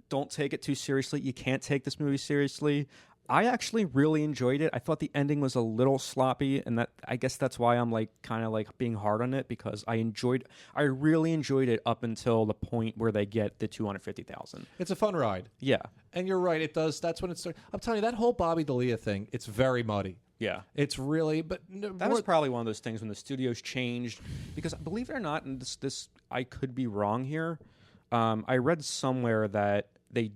don't take it too seriously. You can't take this movie seriously. I actually really enjoyed it. I thought the ending was a little sloppy, and that I guess that's why I'm like kind of like being hard on it, because I really enjoyed it up until the point where they get the 250,000. It's a fun ride. Yeah, And you're right, it does. That's when it starts. I'm telling you, that whole Bobby D'Elia thing, it's very muddy. yeah. It's really, but That was probably one of those things when the studios changed, because believe it or not, and this I could be wrong here. I read somewhere that the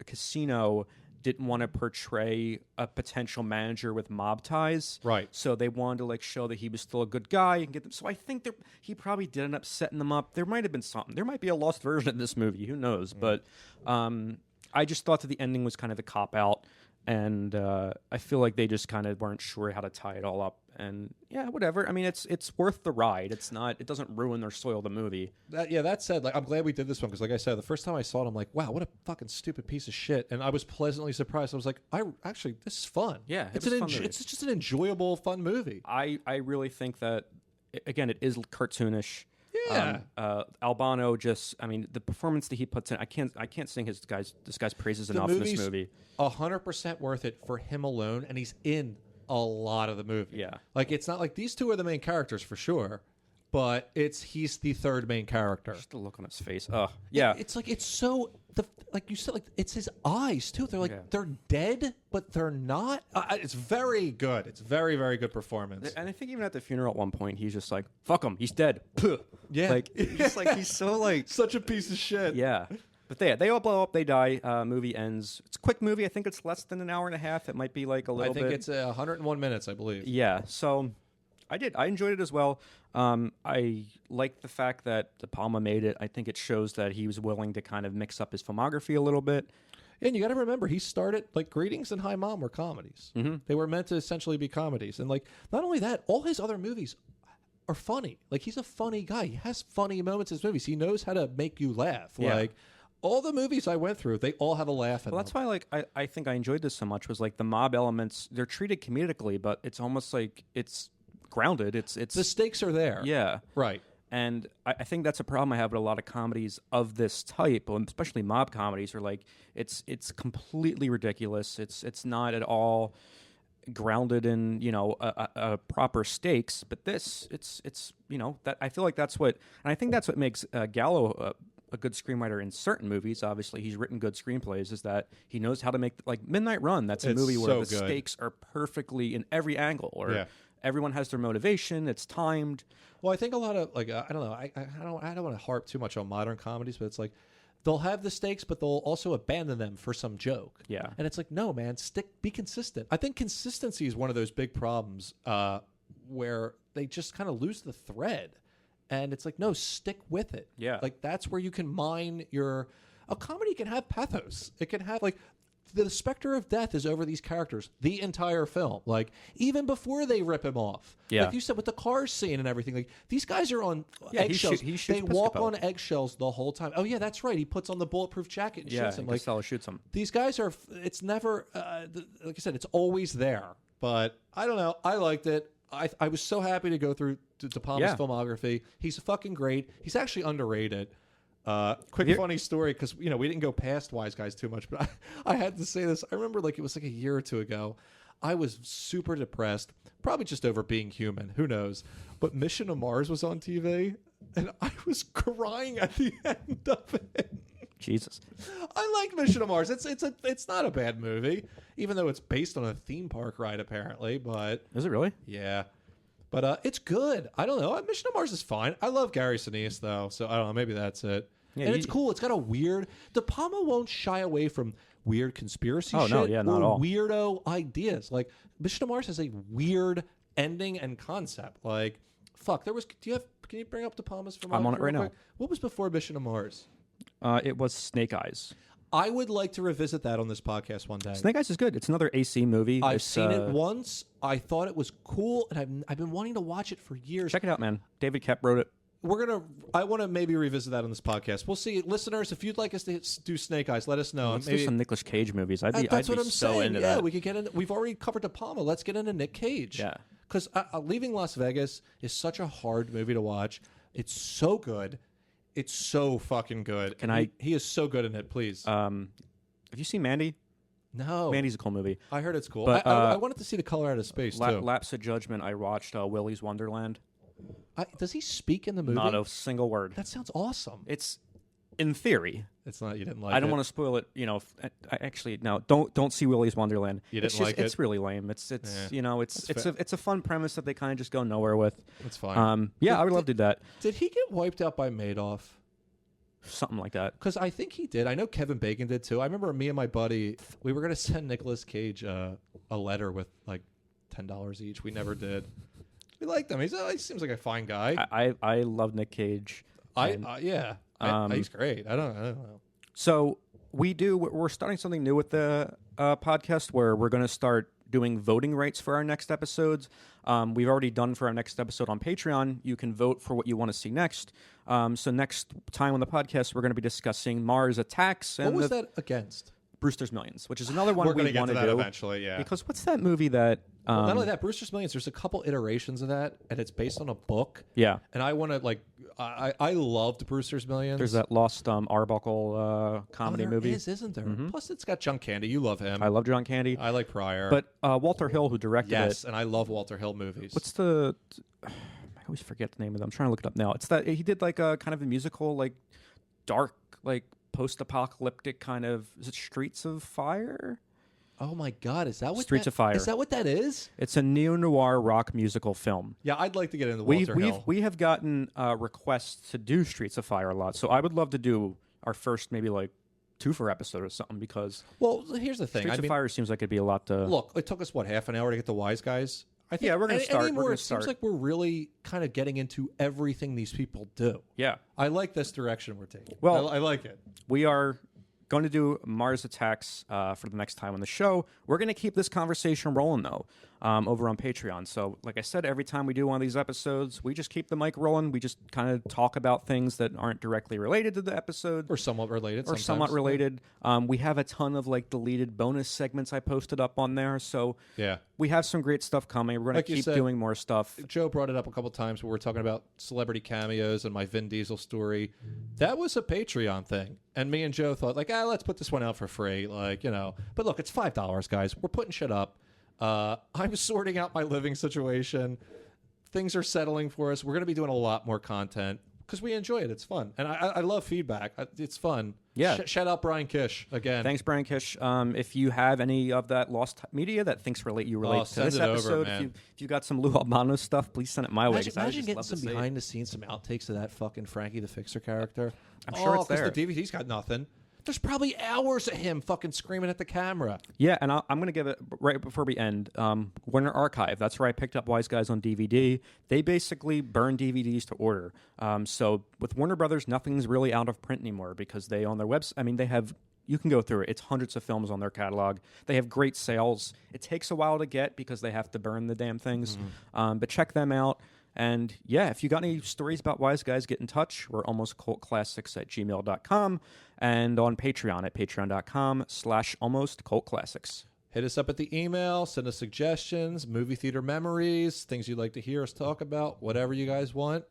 casino didn't want to portray a potential manager with mob ties, Right. So they wanted to like show that he was still a good guy and get them. So I think he probably did end up setting them up. There might have been something. There might be a lost version of this movie. Who knows? But I just thought that the ending was kind of a cop out. And I feel like they just kind of weren't sure how to tie it all up. And yeah, whatever. I mean, it's worth the ride. It's not. It doesn't ruin or spoil the movie. That said, like, I'm glad we did this one because, like I said, the first time I saw it, I'm like, wow, what a fucking stupid piece of shit. And I was pleasantly surprised. I was like, this is fun. Yeah, it's it's just an enjoyable, fun movie. I really think that again, it is cartoonish. Yeah. Albano the performance that he puts in, I can't sing this guy's praises enough in this movie. 100% worth it for him alone, and he's in a lot of the movie. Yeah. Like, it's not like these two are the main characters for sure, but he's the third main character. Just the look on his face. Yeah. It's like, it's so, like you said, like, it's his eyes too. They're like, they're dead, but they're not. It's very good. It's very, very good performance. And I think even at the funeral at one point, he's just like, fuck him, he's dead. Yeah. Like, he's so like. Such a piece of shit. Yeah. But they all blow up, they die, movie ends. It's a quick movie. I think it's less than an hour and a half. It might be like a little bit. I think it's 101 minutes, I believe. Yeah. So I enjoyed it as well. I like the fact that De Palma made it. I think it shows that he was willing to kind of mix up his filmography a little bit. And you got to remember, he started, like, Greetings and Hi Mom were comedies. Mm-hmm. They were meant to essentially be comedies. And, like, not only that, all his other movies are funny. Like, he's a funny guy. He has funny moments in his movies. He knows how to make you laugh. Yeah. Like, all the movies I went through, they all have a laugh in them. That's why, like, I think I enjoyed this so much, was like the mob elements, they're treated comedically, but it's almost like it's grounded. It's the stakes are there. Yeah. Right. And I think that's a problem I have with a lot of comedies of this type, especially mob comedies, are like it's completely ridiculous. It's not at all grounded in a proper stakes. But this, it's that I feel like that's what, and I think that's what makes Gallo a good screenwriter in certain movies. Obviously, he's written good screenplays. Is that he knows how to make, like, Midnight Run. That's a movie where the stakes are perfectly in every angle, or everyone has their motivation. It's timed. Well, I think a lot of, like, I don't know. I don't want to harp too much on modern comedies, but it's like they'll have the stakes, but they'll also abandon them for some joke. Yeah, and it's like, no, man, be consistent. I think consistency is one of those big problems where they just kind of lose the thread. And it's like, no, stick with it. Yeah. Like, that's where you can mine a comedy can have pathos. It can have, like, the specter of death is over these characters the entire film. Like, even before they rip him off. Yeah. Like you said, with the car scene and everything. Like, these guys are on eggshells. He shoots they walk Piscopo. on eggshells the whole time. Oh, yeah, that's right. He puts on the bulletproof jacket and shoots him. Like, Costello shoots him. These guys are, it's never, like I said, it's always there. But I don't know. I liked it. I was so happy to go through De Palma's filmography. He's fucking great. He's actually underrated. Quick funny story, because we didn't go past Wise Guys too much, but I had to say this. I remember, like, it was like a year or two ago. I was super depressed, probably just over being human. Who knows? But Mission to Mars was on TV, and I was crying at the end of it. Jesus. I like Mission to Mars. It's not a bad movie, even though it's based on a theme park ride, apparently. But Is it really? yeah. But it's good. I don't know. Mission to Mars is fine. I love Gary Sinise, though, so I don't know. Maybe that's it. Yeah, and it's cool. It's got a weird... De Palma won't shy away from weird conspiracy shit no, yeah, not or at all. weirdo ideas. Like, Mission to Mars has a weird ending and concept. Like, fuck, there was... Can you bring up De Palma's filmography? I'm on it right now. Quick? What was before Mission to Mars? It was Snake Eyes. I would like to revisit that on this podcast one day. Snake Eyes is good. It's another AC movie. I've seen it once. I thought it was cool, and I've been wanting to watch it for years. Check it out, man. David Koepp wrote it. I want to maybe revisit that on this podcast. We'll see. Listeners, if you'd like us to do Snake Eyes, let us know. Let's do some Nicolas Cage movies. I'd be I'm so saying. into yeah, that. we could get in. We've already covered De Palma. Let's get into Nick Cage. Yeah. Because Leaving Las Vegas is such a hard movie to watch. It's so good. It's so fucking good. He is so good in it, please. Have you seen Mandy? No. Mandy's a cool movie. I heard it's cool. But, I wanted to see The Color Out of Space, too. Lapse of Judgment, I watched Willy's Wonderland. Does he speak in the movie? Not a single word. That sounds awesome. It's in theory. It's not. You didn't like it? I don't want to spoil it. Actually, no. Don't see Willy's Wonderland. You didn't like it? It's really lame. It's a fun premise that they kind of just go nowhere with. That's fine. I would love to do that. Did he get wiped out by Madoff? Something like that. Because I think he did. I know Kevin Bacon did too. I remember me and my buddy, we were going to send Nicolas Cage a letter with like $10 each. We never did. We liked him. He seems like a fine guy. I love Nick Cage. He's great. I don't know. So we're starting something new with the podcast where we're going to start doing voting rights for our next episodes. We've already done for our next episode on Patreon. You can vote for what you want to see next. So next time on the podcast, we're going to be discussing Mars Attacks. And what was that against? Brewster's Millions, which is another one we're we want to do eventually. Yeah. Because what's that movie that? Not only that, Brewster's Millions. There's a couple iterations of that, and it's based on a book. Yeah. And I want to I loved Brewster's Millions. There's that Lost Arbuckle comedy movie. Isn't there? Mm-hmm. Plus, it's got John Candy. You love him. I love John Candy. I like Pryor. But Walter Hill, who directed it. Yes, and I love Walter Hill movies. What's the? I always forget the name of them. I'm trying to look it up now. It's that he did like a kind of a musical, like dark, like post-apocalyptic kind of. Is it Streets of Fire? Oh my God! Is that what Streets of Fire? Is that what that is? It's a neo-noir rock musical film. Yeah, I'd like to get into Walter Hill. We have gotten requests to do Streets of Fire a lot, so I would love to do our first maybe like 2 episode or something because. Well, here's the thing. Streets of Fire seems like it'd be a lot to look. It took us half an hour to get the Wise Guys. I think, we're going to start. Anymore, it seems like we're really kind of getting into everything these people do. Yeah, I like this direction we're taking. Well, I like it. We are going to do Mars Attacks for the next time on the show. We're going to keep this conversation rolling, though, over on Patreon. So, like I said, every time we do one of these episodes, we just keep the mic rolling. We just kind of talk about things that aren't directly related to the episode. Or somewhat related. We have a ton of, like, deleted bonus segments I posted up on there. So, yeah, we have some great stuff coming. We're going to keep doing more stuff. Joe brought it up a couple times where we're talking about celebrity cameos and my Vin Diesel story. That was a Patreon thing. And me and Joe thought, like, let's put this one out for free. Like, But look, it's $5, guys. We're putting shit up. I'm sorting out my living situation. Things are settling for us. We're going to be doing a lot more content because we enjoy it. It's fun. And I love feedback. It's fun. Yeah. Shout out Brian Kish again. Thanks, Brian Kish. If you have any of that lost media that thinks you relate to this episode, if you got some Lou Albano stuff, please send it my way. Imagine getting some behind the scenes, some outtakes of that fucking Frankie the Fixer character. I'm sure it's there. The DVD's got nothing. There's probably hours of him fucking screaming at the camera. Yeah, and I'm going to give it, right before we end, Warner Archive. That's where I picked up Wise Guys on DVD. They basically burn DVDs to order. So with Warner Brothers, nothing's really out of print anymore because they, on their website, they have, you can go through it. It's hundreds of films on their catalog. They have great sales. It takes a while to get because they have to burn the damn things. But check them out. And yeah, if you got any stories about Wise Guys, get in touch. We're almostcultclassics@gmail.com and on Patreon at patreon.com/almostcultclassics. Hit us up at the email, send us suggestions, movie theater memories, things you'd like to hear us talk about, whatever you guys want.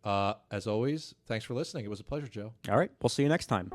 As always, thanks for listening. It was a pleasure, Joe. All right, we'll see you next time.